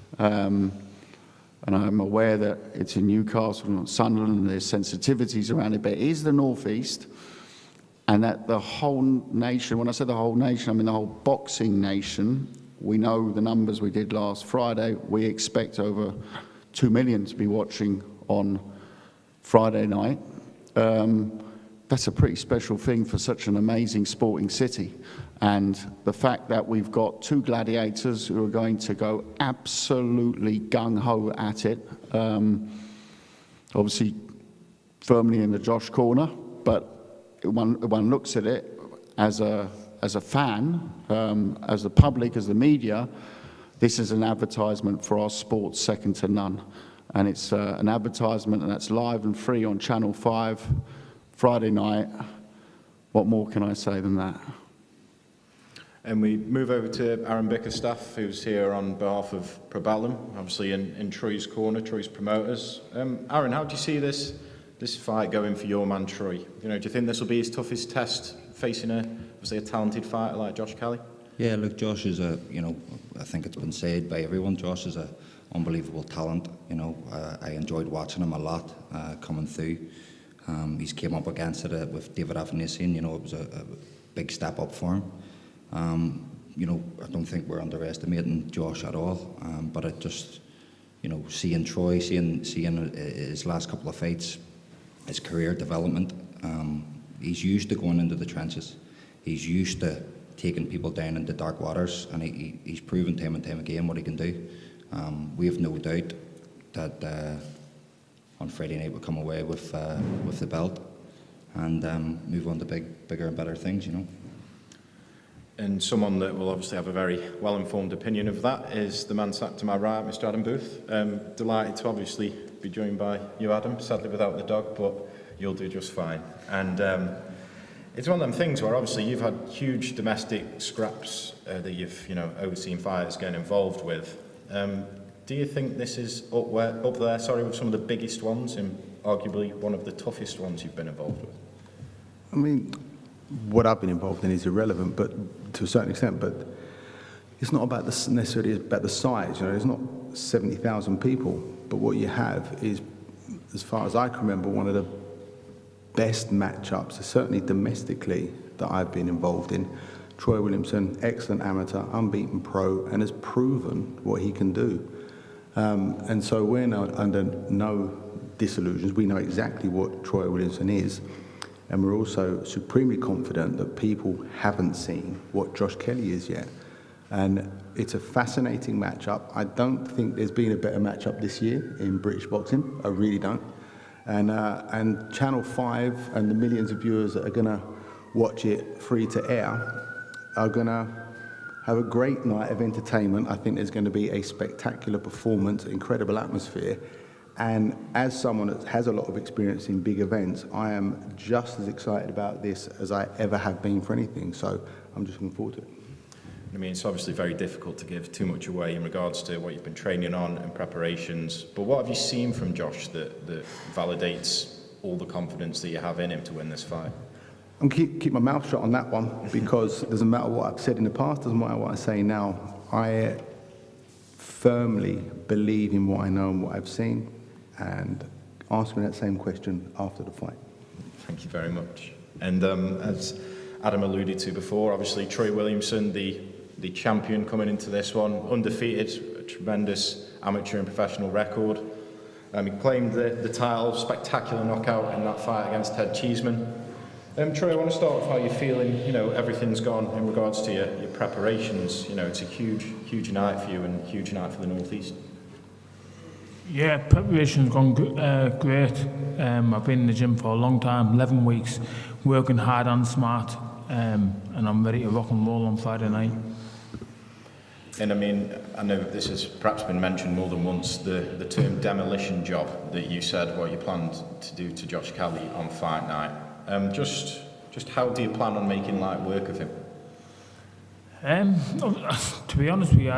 and I'm aware that it's in Newcastle and Sunderland and there's sensitivities around it, but it is the North East, and that the whole nation, when I say the whole nation, I mean the whole boxing nation, we know the numbers we did last Friday. We expect over 2 million to be watching on Friday night. That's a pretty special thing for such an amazing sporting city. And the fact that we've got two gladiators who are going to go absolutely gung-ho at it, obviously firmly in the Josh corner, but one looks at it as a fan, as the public, as the media, this is an advertisement for our sport second to none. And it's an advertisement, and that's live and free on Channel 5, Friday night. What more can I say than that? And we move over to Aaron Bickerstaff, who's here on behalf of Probellum, obviously in Troy's corner, Troy's promoters. Aaron, how do you see this fight going for your man Troy? You know, do you think this will be his toughest test, facing obviously a talented fighter like Josh Kelly? Yeah, look, Josh is I think it's been said by everyone, Josh is an unbelievable talent. You know, I enjoyed watching him a lot coming through. He's came up against it with David Avanesian. You know, it was a big step up for him. You know, I don't think we're underestimating Josh at all. But it just, you know, seeing Troy, seeing his last couple of fights, his career development, he's used to going into the trenches. He's used to taking people down into dark waters, and he's proven time and time again what he can do. We have no doubt that on Friday night we'll come away with the belt and move on to bigger and better things, you know. And someone that will obviously have a very well-informed opinion of that is the man sat to my right, Mr. Adam Booth. Delighted to obviously be joined by you, Adam, sadly without the dog, but you'll do just fine. And it's one of them things where obviously you've had huge domestic scraps that you've, you know, overseen fighters getting involved with. Do you think this is up there, with some of the biggest ones and arguably one of the toughest ones you've been involved with? I mean, what I've been involved in is irrelevant, but to a certain extent. But it's not about necessarily about the size. You know, there's not 70,000 people, but what you have is, as far as I can remember, one of the best matchups, certainly domestically, that I've been involved in. Troy Williamson, excellent amateur, unbeaten pro, and has proven what he can do. And so we're not under no disillusions. We know exactly what Troy Williamson is. And we're also supremely confident that people haven't seen what Josh Kelly is yet. And it's a fascinating matchup. I don't think there's been a better matchup this year in British boxing. I really don't. And Channel 5 and the millions of viewers that are going to watch it free to air are going to have a great night of entertainment. I think there's going to be a spectacular performance, incredible atmosphere. And as someone that has a lot of experience in big events, I am just as excited about this as I ever have been for anything. So I'm just looking forward to it. I mean, it's obviously very difficult to give too much away in regards to what you've been training on and preparations. But what have you seen from Josh that validates all the confidence that you have in him to win this fight? I'm keep my mouth shut on that one, because it doesn't matter what I've said in the past, doesn't matter what I say now. I firmly believe in what I know and what I've seen, and ask me that same question after the fight. Thank you very much. And as Adam alluded to before, obviously Troy Williamson, the champion coming into this one, undefeated, a tremendous amateur and professional record. He claimed the title, spectacular knockout in that fight against Ted Cheeseman. Troy, I want to start with how you're feeling. You know, everything's gone in regards to your preparations. You know, it's a huge night for you and huge night for the North East. Yeah, preparation's gone great. I've been in the gym for a long time, 11 weeks, working hard and smart, and I'm ready to rock and roll on Friday night. And I mean, I know this has perhaps been mentioned more than once, the term demolition job that you said what you planned to do to Josh Kelly on fight night. Just how do you plan on making light work of him? To be honest with you,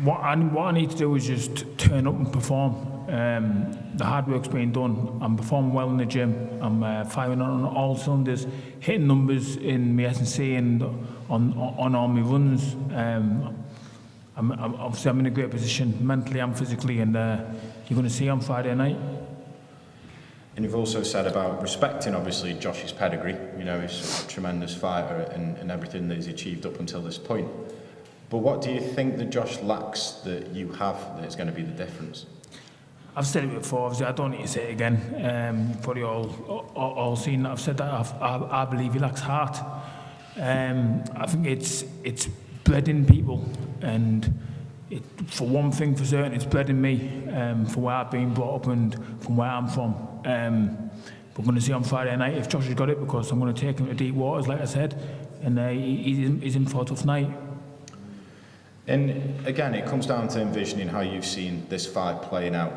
what I need to do is just turn up and perform. The hard work's being done. I'm performing well in the gym. I'm firing on all cylinders, hitting numbers in my S&C and on all my runs. obviously I'm in a great position mentally and physically, and you're going to see on Friday night. And you've also said about respecting, obviously, Josh's pedigree. You know, he's a tremendous fighter and everything that he's achieved up until this point. But what do you think that Josh lacks that you have that is going to be the difference? I've said it before, obviously I don't need to say it again. You've probably all seen that. I've said that I believe he lacks heart. I think it's bred in people, and for one thing for certain, it's bred in me, from where I've been brought up and from where I'm from. We're going to see on Friday night if Josh has got it, because I'm going to take him to deep waters, like I said, and he's in for a tough night. And again, it comes down to envisioning how you've seen this fight playing out.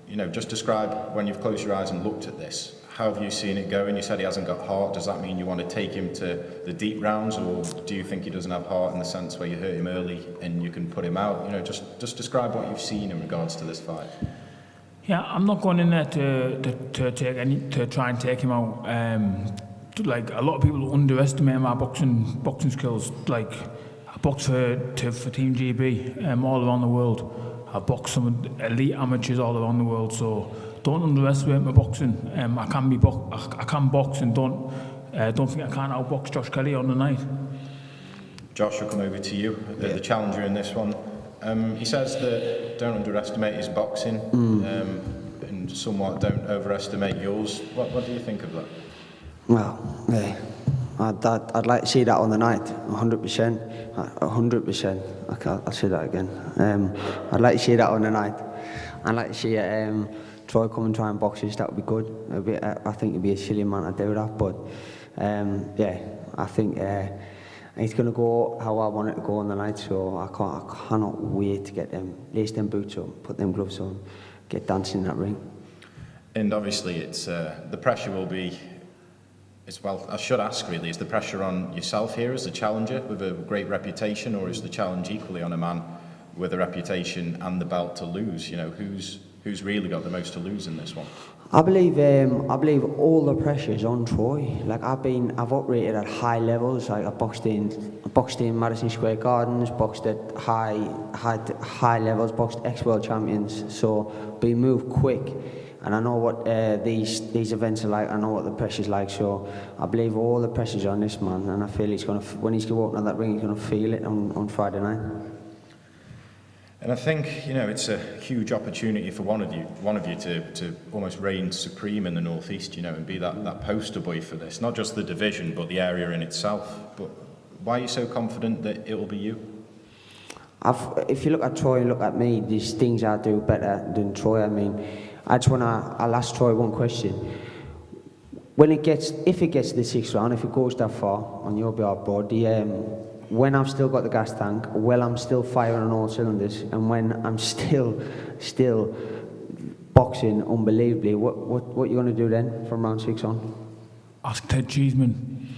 You know, just describe when you've closed your eyes and looked at this. How have you seen it going? You said he hasn't got heart. Does that mean you want to take him to the deep rounds, or do you think he doesn't have heart in the sense where you hurt him early and you can put him out? You know, just describe what you've seen in regards to this fight. Yeah, I'm not going in there to try and take him out. Like a lot of people underestimate my boxing skills. Like I box for Team GB all around the world. I box some elite amateurs all around the world. So don't underestimate my boxing. I can box, and don't think I can't outbox Josh Kelly on the night. Josh, will come over to you, the challenger in this one. He says that don't underestimate his boxing, and somewhat don't overestimate yours. What do you think of that? Well, yeah, I'd like to see that on the night, 100%. 100%. I'll say that again. I'd like to see that on the night. I'd like to see Troy come and try and box us. That would be good. I think it'd be a silly man to do that, but yeah, I think it's going to go how I want it to go on the night. So I cannot wait to get lace them boots on, put them gloves on, get dancing in that ring. And obviously, it's the pressure will be. Well, I should ask really, is the pressure on yourself here as a challenger with a great reputation, or is the challenge equally on a man with a reputation and the belt to lose? You know, who's really got the most to lose in this one? I believe all the pressure is on Troy. Like I've operated at high levels. Like I boxed in Madison Square Gardens, boxed at high levels, boxed ex-world champions. So we move quick. And I know what these events are like. I know what the pressure's like. So I believe all the pressure's on this man, and I feel when he's going to walk on that ring, he's going to feel it on Friday night. And I think, you know, it's a huge opportunity for one of you to almost reign supreme in the Northeast, you know, and be that poster boy for this. Not just the division, but the area in itself. But why are you so confident that it will be you? If you look at Troy and look at me, there's things I do better than Troy. I mean, I'll ask Troy one question. If it gets to the 6th round, if it goes that far on your behalf, bud, when I've still got the gas tank, when I'm still firing on all cylinders, and when I'm still boxing unbelievably, what are you going to do then from round 6 on? Ask Ted Cheeseman.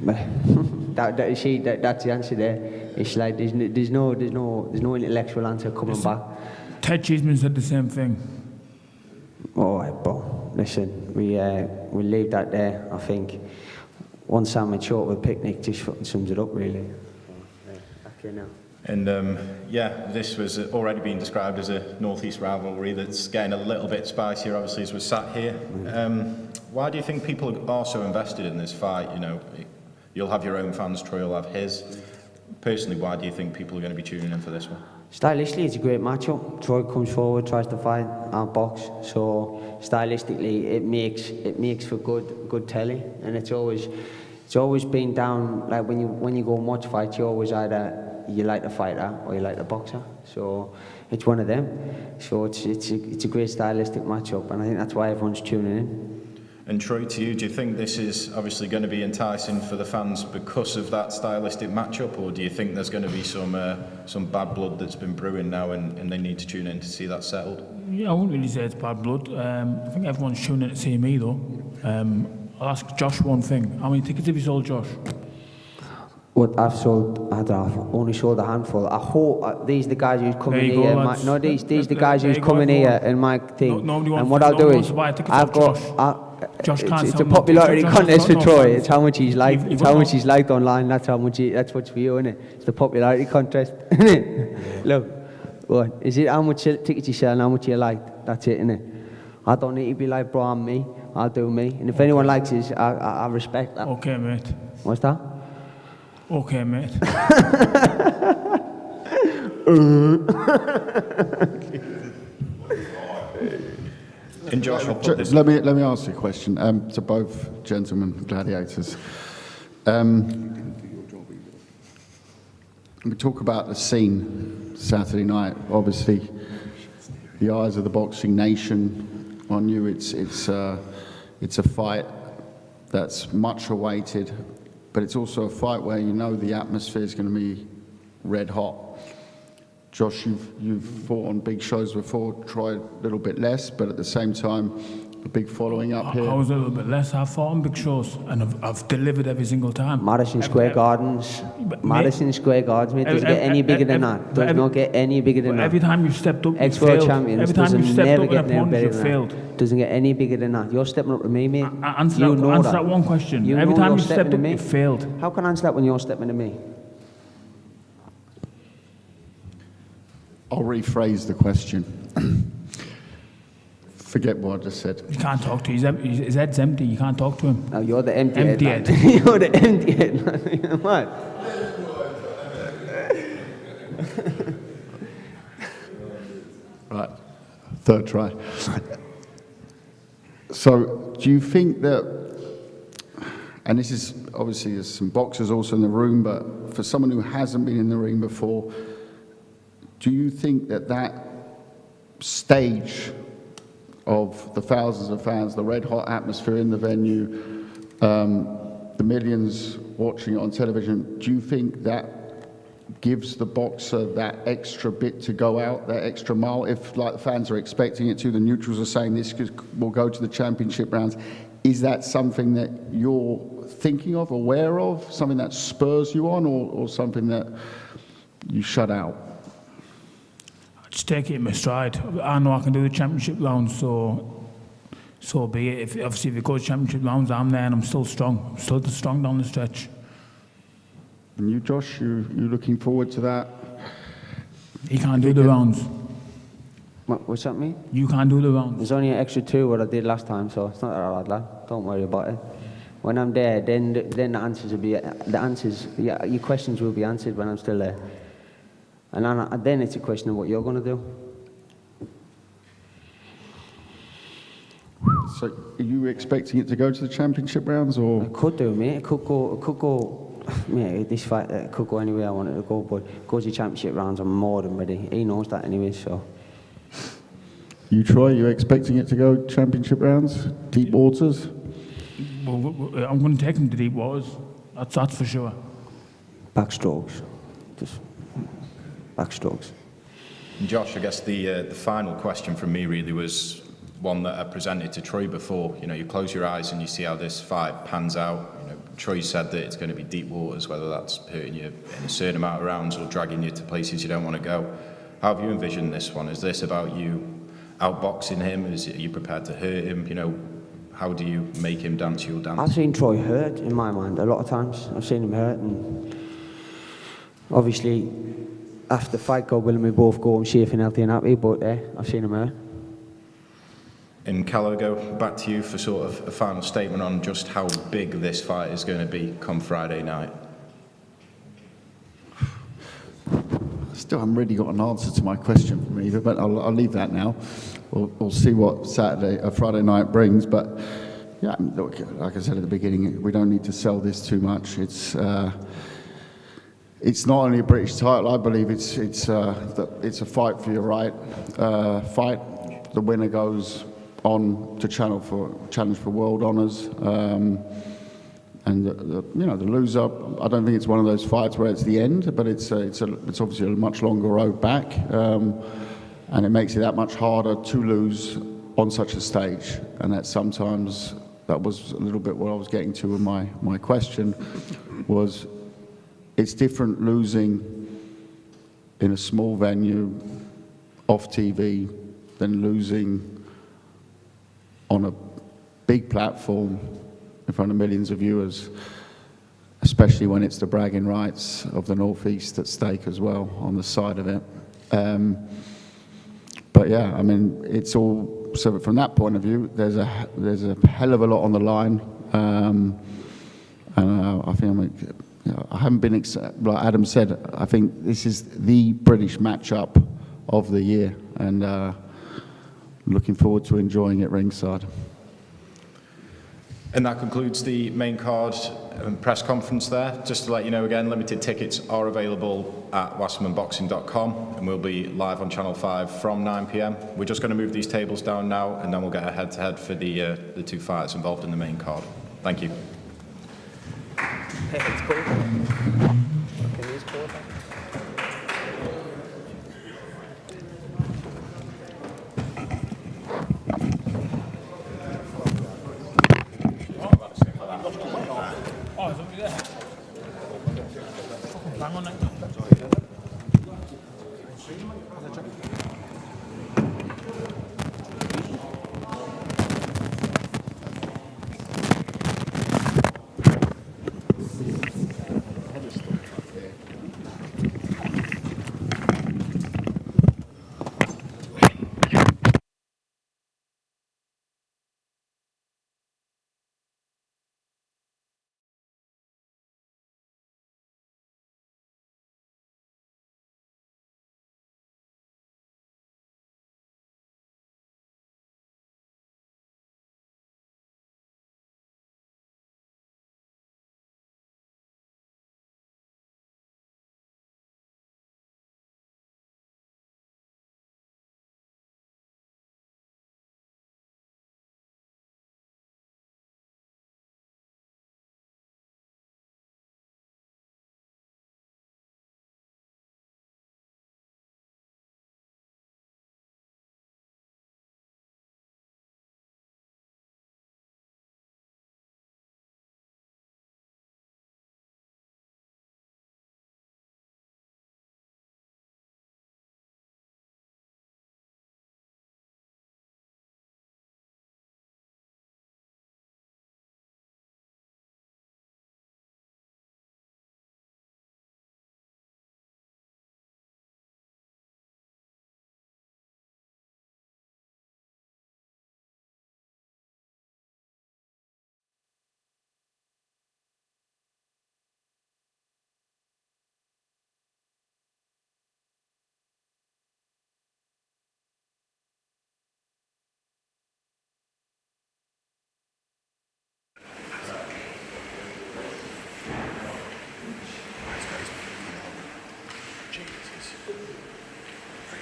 That's the answer there. It's like there's no intellectual answer coming back. Ted Cheeseman said the same thing. All right, bro. Listen, we'll leave that there. I think one sandwich short of a picnic just sums it up, really. Okay, now. And yeah, this was already being described as a Northeast rivalry that's getting a little bit spicier, obviously, as we're sat here. Why do you think people are so invested in this fight? You know, you'll have your own fans, Troy will have his. Personally, why do you think people are going to be tuning in for this one? Stylistically, it's a great matchup. Troy comes forward, tries to fight our box. So stylistically, it makes for good telly, and it's always been down. Like when you go and watch fights, you always either you like the fighter or you like the boxer. So it's one of them. So it's a great stylistic matchup, and I think that's why everyone's tuning in. And Troy, to you, do you think this is obviously going to be enticing for the fans because of that stylistic matchup, or do you think there's going to be some bad blood that's been brewing now and they need to tune in to see that settled? Yeah, I wouldn't really say it's bad blood. I think everyone's tuning in to see me, though. I'll ask Josh one thing. How many tickets have you sold, Josh? What I've only sold a handful. I hope these are the guys who's coming here. These are the guys who's coming here in my thing. Nobody wants. And what I'll do is, I've got. Josh can't it's a tell me- popularity Josh contest for got no Troy. fans. It's how much he's liked. You've It's got how no- much he's liked online. That's what's for you, isn't it? It's the popularity contest, isn't it? Look, what is it? How much tickets you sell and how much you liked? That's it, isn't it? I don't need to be like, bro, I'm me. I'll do me. And if anyone likes it, I respect that. Okay, mate. What's that? Okay, mate. And Josh, I'll put this. Let me ask you a question to both gentlemen gladiators. We talk about the scene Saturday night. Obviously, the eyes of the boxing nation on you. It's a fight that's much awaited, but it's also a fight where you know the atmosphere is going to be red hot. Josh, you've fought on big shows before, tried a little bit less, but at the same time, a big following up here. I was a little bit less. I've fought on big shows and I've delivered every single time. Madison Square Gardens. Madison Square Gardens, mate. Doesn't get any bigger than that. Does not get any bigger than that. Every time you've stepped up, you've Ex-world failed. champions. Every time doesn't you've stepped never up get an no opponent, better you've than failed. that. Doesn't get any bigger than that. You're stepping up to me, mate. Answer You know that one question. You Every know time you're you've stepped stepping to up, me. you've failed. How can I answer that when you're stepping to me? I'll rephrase the question. Forget what I just said. You can't talk to him. His head's empty. You can't talk to him. No, you're the empty head. You're the empty head. What? Right, third try. So, do you think that, and this is obviously there's some boxers also in the room, but for someone who hasn't been in the ring before, do you think that that stage of the thousands of fans, the red hot atmosphere in the venue, the millions watching it on television, do you think that gives the boxer that extra bit to go out, that extra mile? If like the fans are expecting it to, the neutrals are saying this will go to the championship rounds, is that something that you're thinking of, aware of, something that spurs you on, or something that you shut out? Just take it in my stride. I know I can do the championship rounds, so be it. If it goes championship rounds, I'm there and I'm still strong. I'm still strong down the stretch. And you, Josh, you looking forward to that? He can't do the rounds. What's that mean? You can't do the rounds. There's only an extra 2 what I did last time, so it's not that hard, lad. Don't worry about it. When I'm there, then the answers will be yeah, your questions will be answered when I'm still there. And then it's a question of what you're going to do. So, are you expecting it to go to the championship rounds, or? It could do, mate. It could go. Yeah, this fight it could go anywhere I want it to go, but it goes to championship rounds. I'm more than ready. He knows that anyway, so. You, Troy, you expecting it to go championship rounds, deep waters? Well, I'm going to take him to deep waters. That's for sure. Backstrokes, just backstrokes. Josh, I guess the final question from me really was one that I presented to Troy before. You know, you close your eyes and you see how this fight pans out. You know, Troy said that it's going to be deep waters, whether that's hurting you in a certain amount of rounds or dragging you to places you don't want to go. How have you envisioned this one? Is this about you outboxing him? Are you prepared to hurt him? You know, how do you make him dance your dance? I've seen Troy hurt in my mind a lot of times. I've seen him hurt, and obviously after the fight, God willing, we both go home safe and healthy and happy, but I've seen him hurt. And Cal, I'll go back to you for sort of a final statement on just how big this fight is going to be come Friday night. Still haven't really got an answer to my question from either, but I'll leave that now. We'll see what Friday night brings. But yeah, look, like I said at the beginning, we don't need to sell this too much. It's not only a British title. I believe it's a fight for your right fight. The winner goes on to challenge for world honours. And the loser, I don't think it's one of those fights where it's the end, but it's obviously a much longer road back, and it makes it that much harder to lose on such a stage. And that was a little bit what I was getting to in my question, was it's different losing in a small venue off TV than losing on a big platform in front of millions of viewers, especially when it's the bragging rights of the Northeast at stake as well on the side of it. But yeah, I mean, it's all, so from that point of view, there's a hell of a lot on the line. And I think I haven't been, like Adam said, I think this is the British matchup of the year, and looking forward to enjoying it ringside. And that concludes the main card and press conference there. Just to let you know again, limited tickets are available at wassermanboxing.com, and we'll be live on Channel 5 from 9 p.m. We're just going to move these tables down now, and then we'll get a head-to-head for the two fighters involved in the main card. Thank you.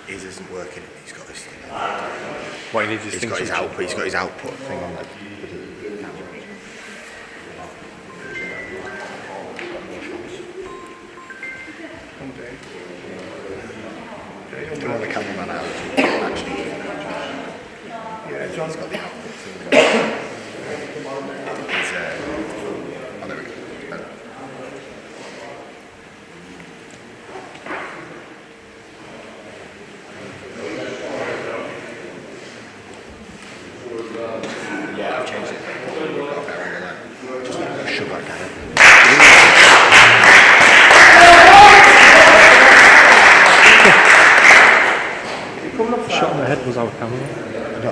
His isn't working. He's got this thing. What, he needs his He's thing got his switched? output. He's got his output thing on the Don't want the cameraman out. Actually, yeah, he's got the output thing. He's, oh, there we go. Yeah, I've changed it. Got a better angle now. Just shove that guy in. Shot in the head was our camera. No,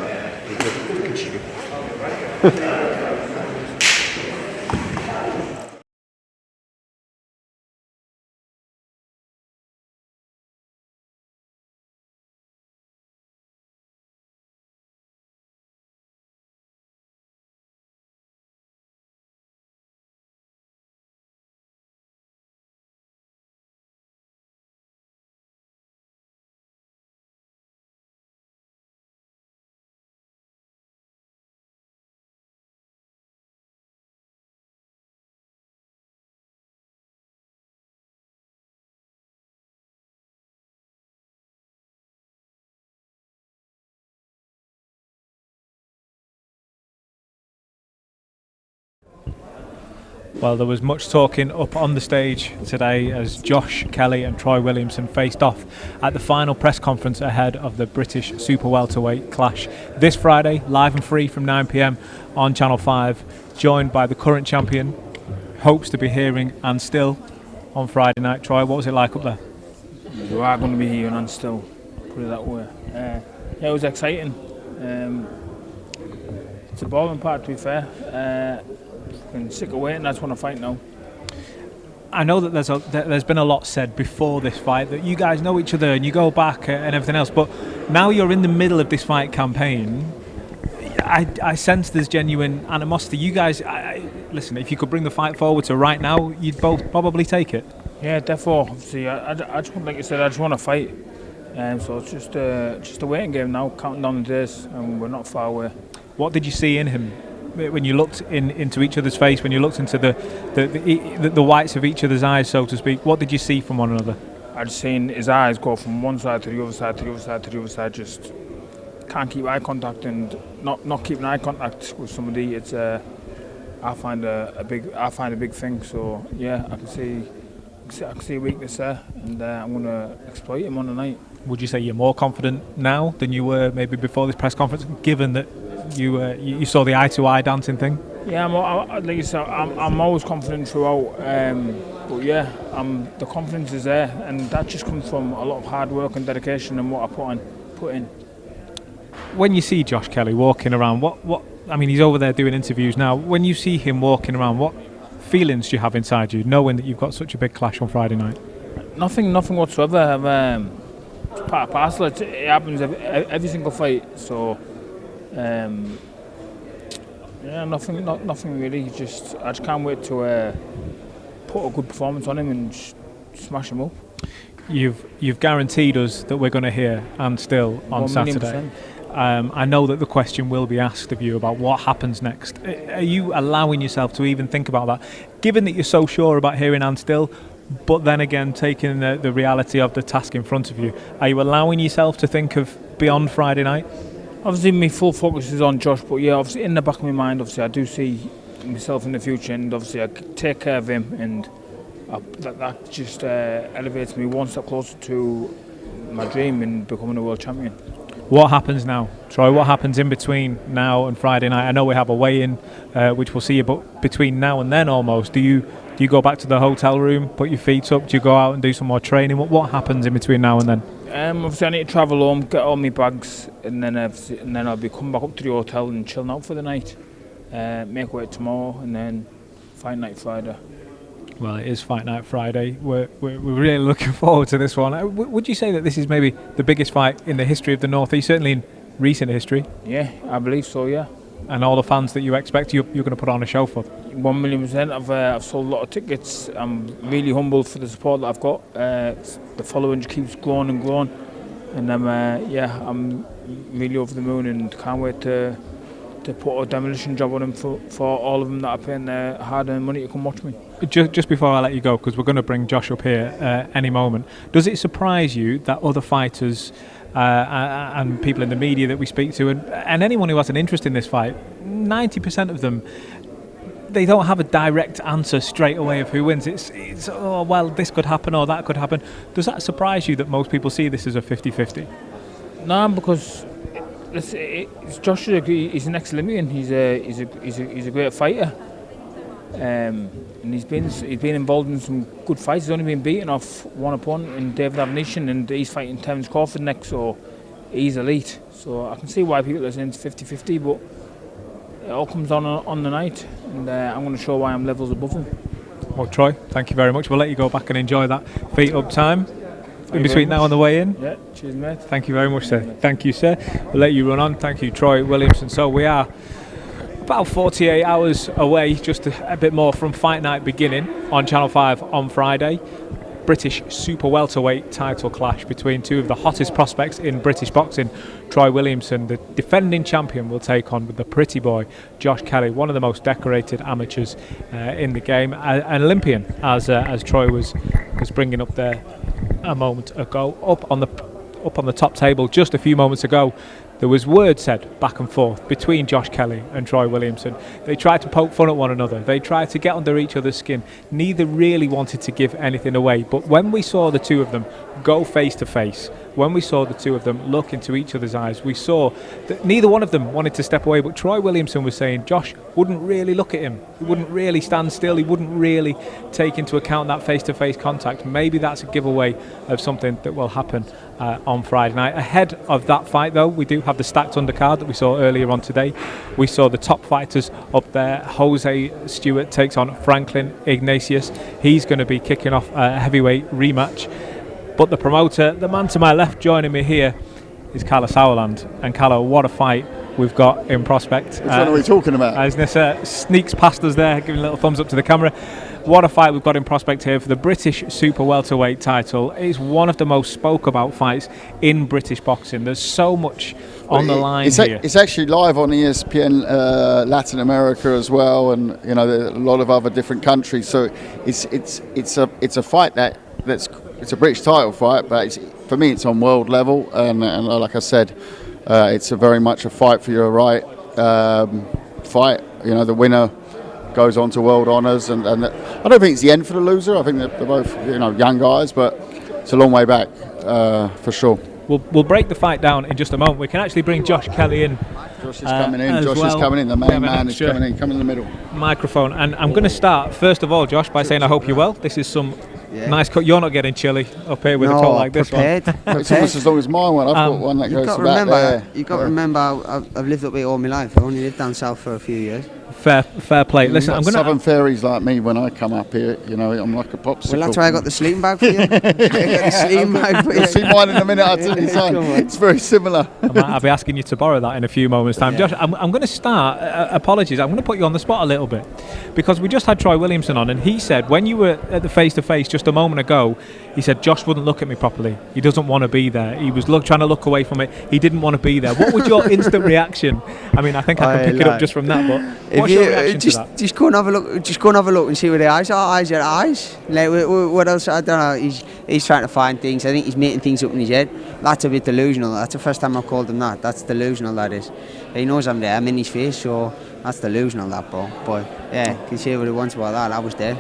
Well, there was much talking up on the stage today as Josh Kelly and Troy Williamson faced off at the final press conference ahead of the British Super Welterweight clash this Friday, live and free from 9 p.m. on Channel 5, joined by the current champion. Hopes to be hearing and still on Friday night. Troy, what was it like up there? You are going to be hearing and still, put it that way. Yeah, it was exciting. It's a boring part, to be fair. I'm sick of waiting. I just want to fight now. I know that there's been a lot said before this fight that you guys know each other and you go back and everything else, but now you're in the middle of this fight campaign. I sense there's genuine animosity. You guys, listen, if you could bring the fight forward to right now, you'd both probably take it. Yeah, therefore, obviously, I just want, like you said, I just want to fight. So it's just a waiting game now, counting down the days, and we're not far away. What did you see in him when you looked into each other's face, when you looked into the whites of each other's eyes, so to speak? What did you see from one another? I just seen his eyes go from one side to the other side, to the other side, to the other side. Just can't keep eye contact, and not keeping eye contact with somebody. It's I find a big thing. So yeah, I can see a weakness there, and I'm going to exploit him on the night. Would you say you're more confident now than you were maybe before this press conference, given that you saw the eye-to-eye dancing thing? Yeah, like you said, I'm always confident throughout. But yeah, the confidence is there, and that just comes from a lot of hard work and dedication and what I put in. When you see Josh Kelly walking around, what I mean, he's over there doing interviews now. When you see him walking around, what feelings do you have inside you, knowing that you've got such a big clash on Friday night? Nothing whatsoever. It's part of parcel. It happens every single fight. So, yeah, nothing really. I just can't wait to put a good performance on him and smash him up. You've guaranteed us that we're going to hear and still on Saturday. I know that the question will be asked of you about what happens next. Are you allowing yourself to even think about that, given that you're so sure about hearing and still, but then again taking the reality of the task in front of you? Are you allowing yourself to think of beyond Friday night? Obviously my full focus is on Josh, but yeah, obviously in the back of my mind, obviously I do see myself in the future, and obviously I take care of him, and that just elevates me one step closer to my dream in becoming a world champion. What happens now, Troy? What happens in between now and Friday night? I know we have a weigh-in, which we'll see you, but between now and then almost, do you go back to the hotel room, put your feet up? Do you go out and do some more training? What happens in between now and then? Obviously I need to travel home, get all my bags, and then I'll be coming back up to the hotel and chilling out for the night. Make way tomorrow, and then fight night Friday. Well, it is Fight Night Friday. We're really looking forward to this one. Would you say that this is maybe the biggest fight in the history of the North East, certainly in recent history? Yeah, I believe so, yeah. And all the fans that you expect, you're going to put on a show for? 1,000,000%. I've sold a lot of tickets. I'm really humbled for the support that I've got. The following just keeps growing and growing. And I'm really over the moon and can't wait to put a demolition job on them for all of them that are paying their hard-earned money to come watch me. Just before I let you go, because we're going to bring Josh up here any moment, does it surprise you that other fighters and people in the media that we speak to, and anyone who has an interest in this fight, 90% of them, they don't have a direct answer straight away of who wins? It's oh, well, this could happen or that could happen. Does that surprise you that most people see this as a 50-50? No, because it's Josh. He's an ex-Olympian. He's a great fighter, and he's been involved in some good fights. He's only been beaten off one opponent in David Avnishin, and he's fighting Terence Crawford next, so he's elite. So I can see why people are saying it's 50-50, but it all comes on the night, and I'm going to show why I'm levels above him. Well, Troy, thank you very much. We'll let you go back and enjoy that feet up time in between now and the weigh-in. Yeah, cheers, mate. Thank you very much, sir. Thank you, sir. We'll let you run on. Thank you, Troy Williamson. So we are about 48 hours away, just a bit more from Fight Night beginning on Channel 5 on Friday. British Super Welterweight title clash between two of the hottest prospects in British boxing. Troy Williamson, the defending champion, will take on with the pretty boy Josh Kelly, one of the most decorated amateurs in the game, an Olympian, as Troy was bringing up there a moment ago. Up on the top table just a few moments ago, there was word said back and forth between Josh Kelly and Troy Williamson. They tried to poke fun at one another. They tried to get under each other's skin. Neither really wanted to give anything away. But when we saw the two of them go face to face, when we saw the two of them look into each other's eyes, we saw that neither one of them wanted to step away. But Troy Williamson was saying Josh wouldn't really look at him. He wouldn't really stand still. He wouldn't really take into account that face-to-face contact. Maybe that's a giveaway of something that will happen on Friday night. Ahead of that fight, though, we do have the stacked undercard that we saw earlier on today. We saw the top fighters up there. Jose Stewart takes on Franklin Ignatius. He's going to be kicking off a heavyweight rematch. But the promoter, the man to my left joining me here, is Kalle Sauerland. And Kalle, what a fight we've got in prospect. Which one are we talking about? As Nissa sneaks past us there, giving a little thumbs up to the camera. What a fight we've got in prospect here for the British Super Welterweight title. It's one of the most spoke about fights in British boxing. There's so much on the line here. It's actually live on ESPN Latin America as well, and you know a lot of other different countries. So it's a fight that's it's a British title fight, but for me it's on world level, and like I said, it's very much a fight for your right fight. You know, the winner goes on to world honours, and I don't think it's the end for the loser. I think they're both young guys, but it's a long way back for sure. We'll break the fight down in just a moment. We can actually bring Josh Kelly in. Josh is coming in. Josh is coming in. The main man is coming in. Come in the middle. Microphone, and I'm going to start first of all, Josh, by saying I hope you're well. This is some nice cut. You're not getting chilly up here with a top like this one. It's almost as long as my one. I've got one that goes to back there. You've got to remember, I've lived up here all my life. I've only lived down south for a few years. Fair play. Listen, I'm going to Southern fairies like me when I come up here. You know, I'm like a popsicle. Well, that's why I got the sleeping bag for you. I got the sleeping bag for you. You'll see mine in a minute. I'll tell you, son. It's very similar. I'll be asking you to borrow that in a few moments' time. Josh, I'm going to start. Apologies, I'm going to put you on the spot a little bit because we just had Troy Williamson on, and he said when you were at the face-to-face just a moment ago, he said Josh wouldn't look at me properly. He doesn't want to be there. He was trying to look away from it. He didn't want to be there. What was your instant reaction? I mean, I think I can pick it up just from that. But what's your reaction to that? Just go and have a look. Just go and have a look and see where the eyes are. Eyes are eyes. Like what else? I don't know. He's trying to find things. I think he's making things up in his head. That's a bit delusional. That's the first time I've called him that. That's delusional. That is. He knows I'm there. I'm in his face, so that's delusional. That, bro. But yeah, you can say what he wants about that. I was there.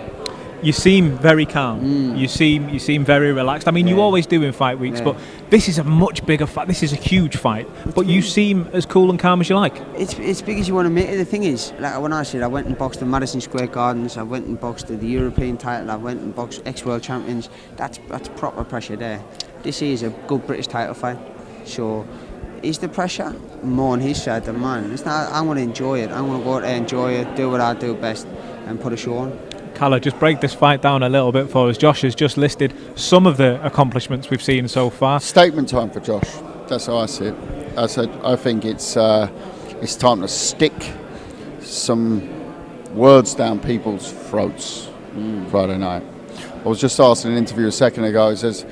You seem very calm. You seem very relaxed. I mean, you always do in fight weeks, but this is a much bigger fight. This is a huge fight. But you seem as cool and calm as you like. It's big as you want to make it. The thing is, like when I said I went and boxed in Madison Square Gardens, I went and boxed the European title, I went and boxed ex-world champions. That's proper pressure there. This is a good British title fight. So is the pressure more on his side than mine? It's not. I want to enjoy it. I want to go out there, enjoy it, do what I do best, and put a show on. Kalle, just break this fight down a little bit for us. Josh has just listed some of the accomplishments we've seen so far. Statement time for Josh. That's how I see it. I think it's time to stick some words down people's throats Friday night. I was just asked in an interview a second ago, he says,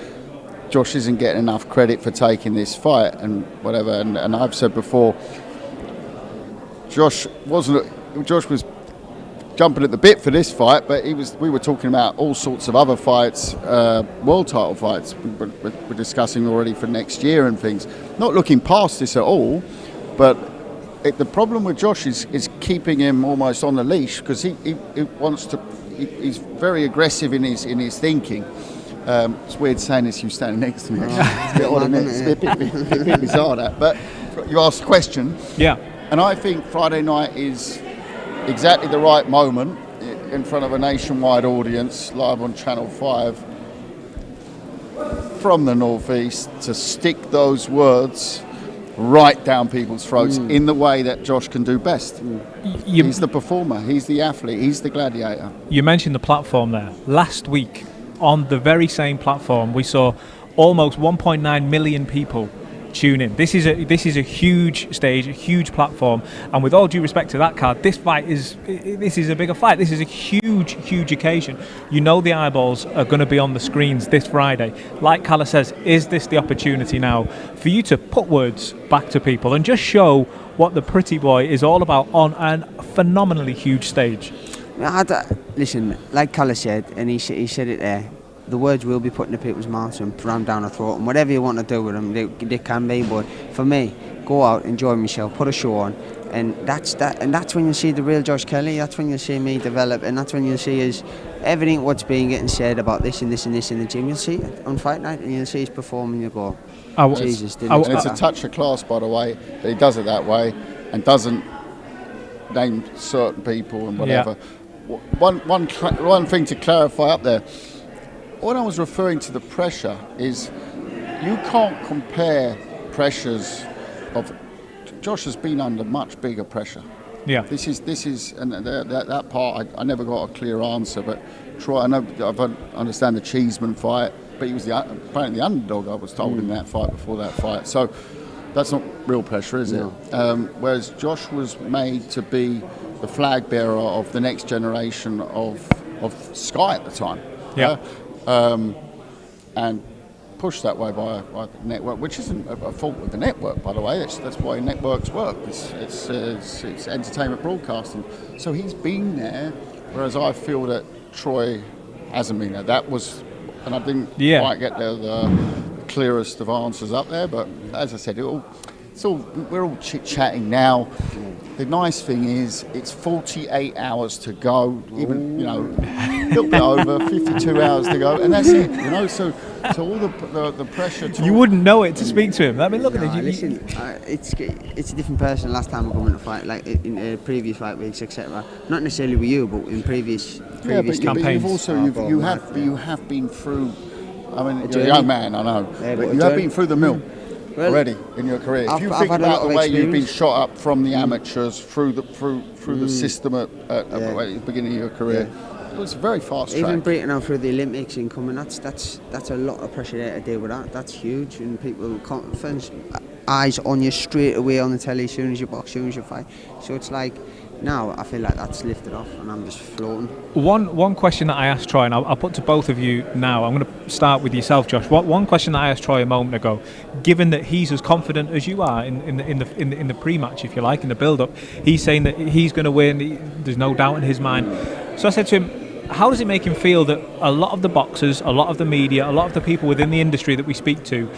Josh isn't getting enough credit for taking this fight and whatever. And I've said before, Josh was jumping at the bit for this fight, but we were talking about all sorts of other fights, world title fights we're discussing already for next year and things. Not looking past this at all, but the problem with Josh is keeping him almost on the leash because he wants to. He's very aggressive in his thinking. It's weird saying this, you standing next to me. It's a bit odd, isn't it? It's a bit bizarre that. But you asked a question. Yeah. And I think Friday night is exactly the right moment in front of a nationwide audience, live on Channel 5, from the Northeast, to stick those words right down people's throats in the way that Josh can do best. He's the performer, he's the athlete, he's the gladiator. You mentioned the platform there. Last week, on the very same platform, we saw almost 1.9 million people tune in. This is a huge stage, a huge platform, and with all due respect to that card, this is a bigger fight. This is a huge occasion. You know the eyeballs are going to be on the screens this Friday. Like Kalle says, is this the opportunity now for you to put words back to people and just show what the pretty boy is all about on a phenomenally huge stage? Listen, like Kalle said, and he said it there, the words will be put into people's mouths and rammed down their throat, and whatever you want to do with them, they can be. But for me, go out, enjoy myself, put a show on, and that's when you see the real Josh Kelly. That's when you see me develop, and that's when you see is everything what's being getting said about this and this and this in the gym. You'll see it on fight night, and you'll see his performing. You go, Jesus, and it's a touch of class, by the way, that he does it that way and doesn't name certain people and whatever. One thing to clarify up there, when I was referring to the pressure is you can't compare pressures of Josh has been under much bigger pressure. Yeah. This is and that part I never got a clear answer, but Troy, I understand the Cheeseman fight, but he was apparently the underdog, I was told, in that fight before that fight. So that's not real pressure, is it? Whereas Josh was made to be the flag bearer of the next generation of Sky at the time. Yeah. And pushed that way by the network, which isn't a fault with the network, by the way. That's why networks work. It's entertainment broadcasting. So he's been there, whereas I feel that Troy hasn't been there. That was, and I didn't quite get the clearest of answers up there. But as I said, we're all chit-chatting now. The nice thing is, it's 48 hours to go, even, a little bit over, 52 hours to go, and that's it, so all the pressure... You wouldn't know it to speak to him. I mean, look at it. Listen, it's a different person last time I come in a fight, like in previous fight weeks, etc. Not necessarily with you, but in previous campaigns. But you've also, you have been through, I mean, you're a young man, I know, but you have been through the mill. Already in your career, if you think about the way you've been shot up from the amateurs through the system at the beginning of your career, it was very fast track. Even breaking out through the Olympics and coming, that's a lot of pressure there to deal with that. That's huge, and people confidence, eyes on you straight away on the telly as soon as you box, as soon as you fight. So it's like, now I feel like that's lifted off and I'm just floating. One question that I asked Troy, and I'll put to both of you now. I'm going to start with yourself, Josh. One question that I asked Troy a moment ago, given that he's as confident as you are in the pre-match, if you like, in the build-up, he's saying that he's going to win. There's no doubt in his mind. So I said to him, how does it make him feel that a lot of the boxers, a lot of the media, a lot of the people within the industry that we speak to,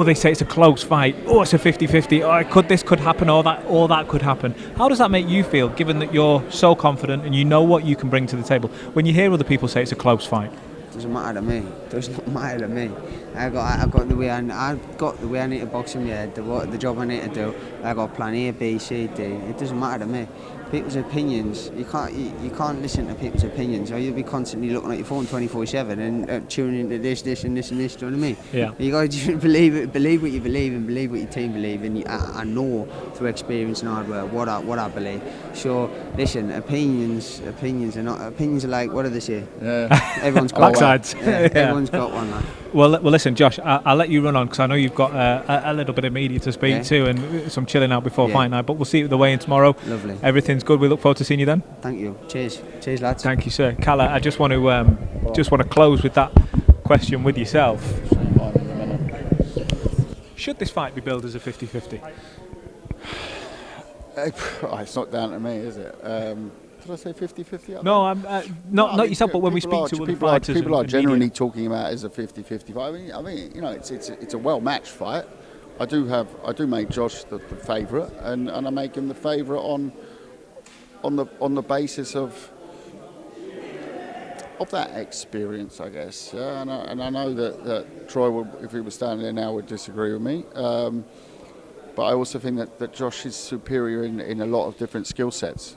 they say it's a close fight, it's a 50-50, this could happen, or that could happen. How does that make you feel, given that you're so confident and you know what you can bring to the table, when you hear other people say it's a close fight? Doesn't matter to me. Does not matter to me. I got the way I need to box him. Yeah, the job I need to do. I got plan A, B, C, D. It doesn't matter to me. People's opinions. You can't listen to people's opinions, or you'll be constantly looking at your phone 24/7 and tuning into this, and this, and this. Do you know what I mean? Yeah. You got to just believe what you believe, and believe what your team believe, and I know through experience and hard work what I believe. So listen, opinions are like, what do they say? Yeah. Everyone's got backsides. one. Yeah. Everyone's got one. Man. Well, listen, Josh, I'll let you run on because I know you've got a little bit of media to speak to and some chilling out before fight night. But we'll see you at the weigh-in tomorrow. Lovely. Everything's good. We look forward to seeing you then. Thank you. Cheers, lads. Thank you, sir. Calla, I just want to close with that question with yourself. Should this fight be billed as a 50-50? It's not down to me, is it? Did I say 50-50? No, I'm not yourself, but when we speak to other fighters, people are generally talking about it as a 50-50 fight. I mean, it's a well-matched fight. I do make Josh the favourite, and I make him the favourite on the basis of that experience, I guess. Yeah, and I know that Troy would, if he was standing there now, would disagree with me. But I also think that Josh is superior in a lot of different skill sets.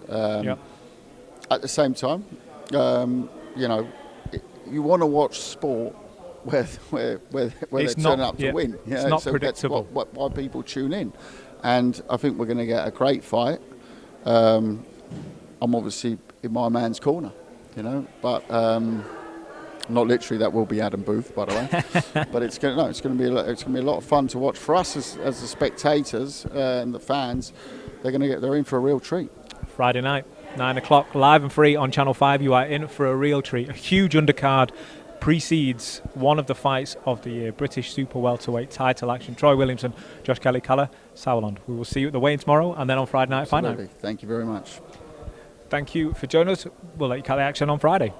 At the same time, you want to watch sport where they turn up to win. It's not predictable. That's why people tune in. And I think we're going to get a great fight. I'm obviously in my man's corner, but not literally. That will be Adam Booth, by the way. But it's going to be a lot of fun to watch for us as the spectators and the fans. They're in for a real treat. Friday night, 9 o'clock, live and free on Channel 5. You are in for a real treat. A huge undercard precedes one of the fights of the year, British Super Welterweight title action. Troy Williamson, Josh Kelly, Calla Sauerland. We will see you at the weigh-in tomorrow and then on Friday night. Absolutely. Fight night. Thank you very much. Thank you for joining us. We'll let you cut the action on Friday.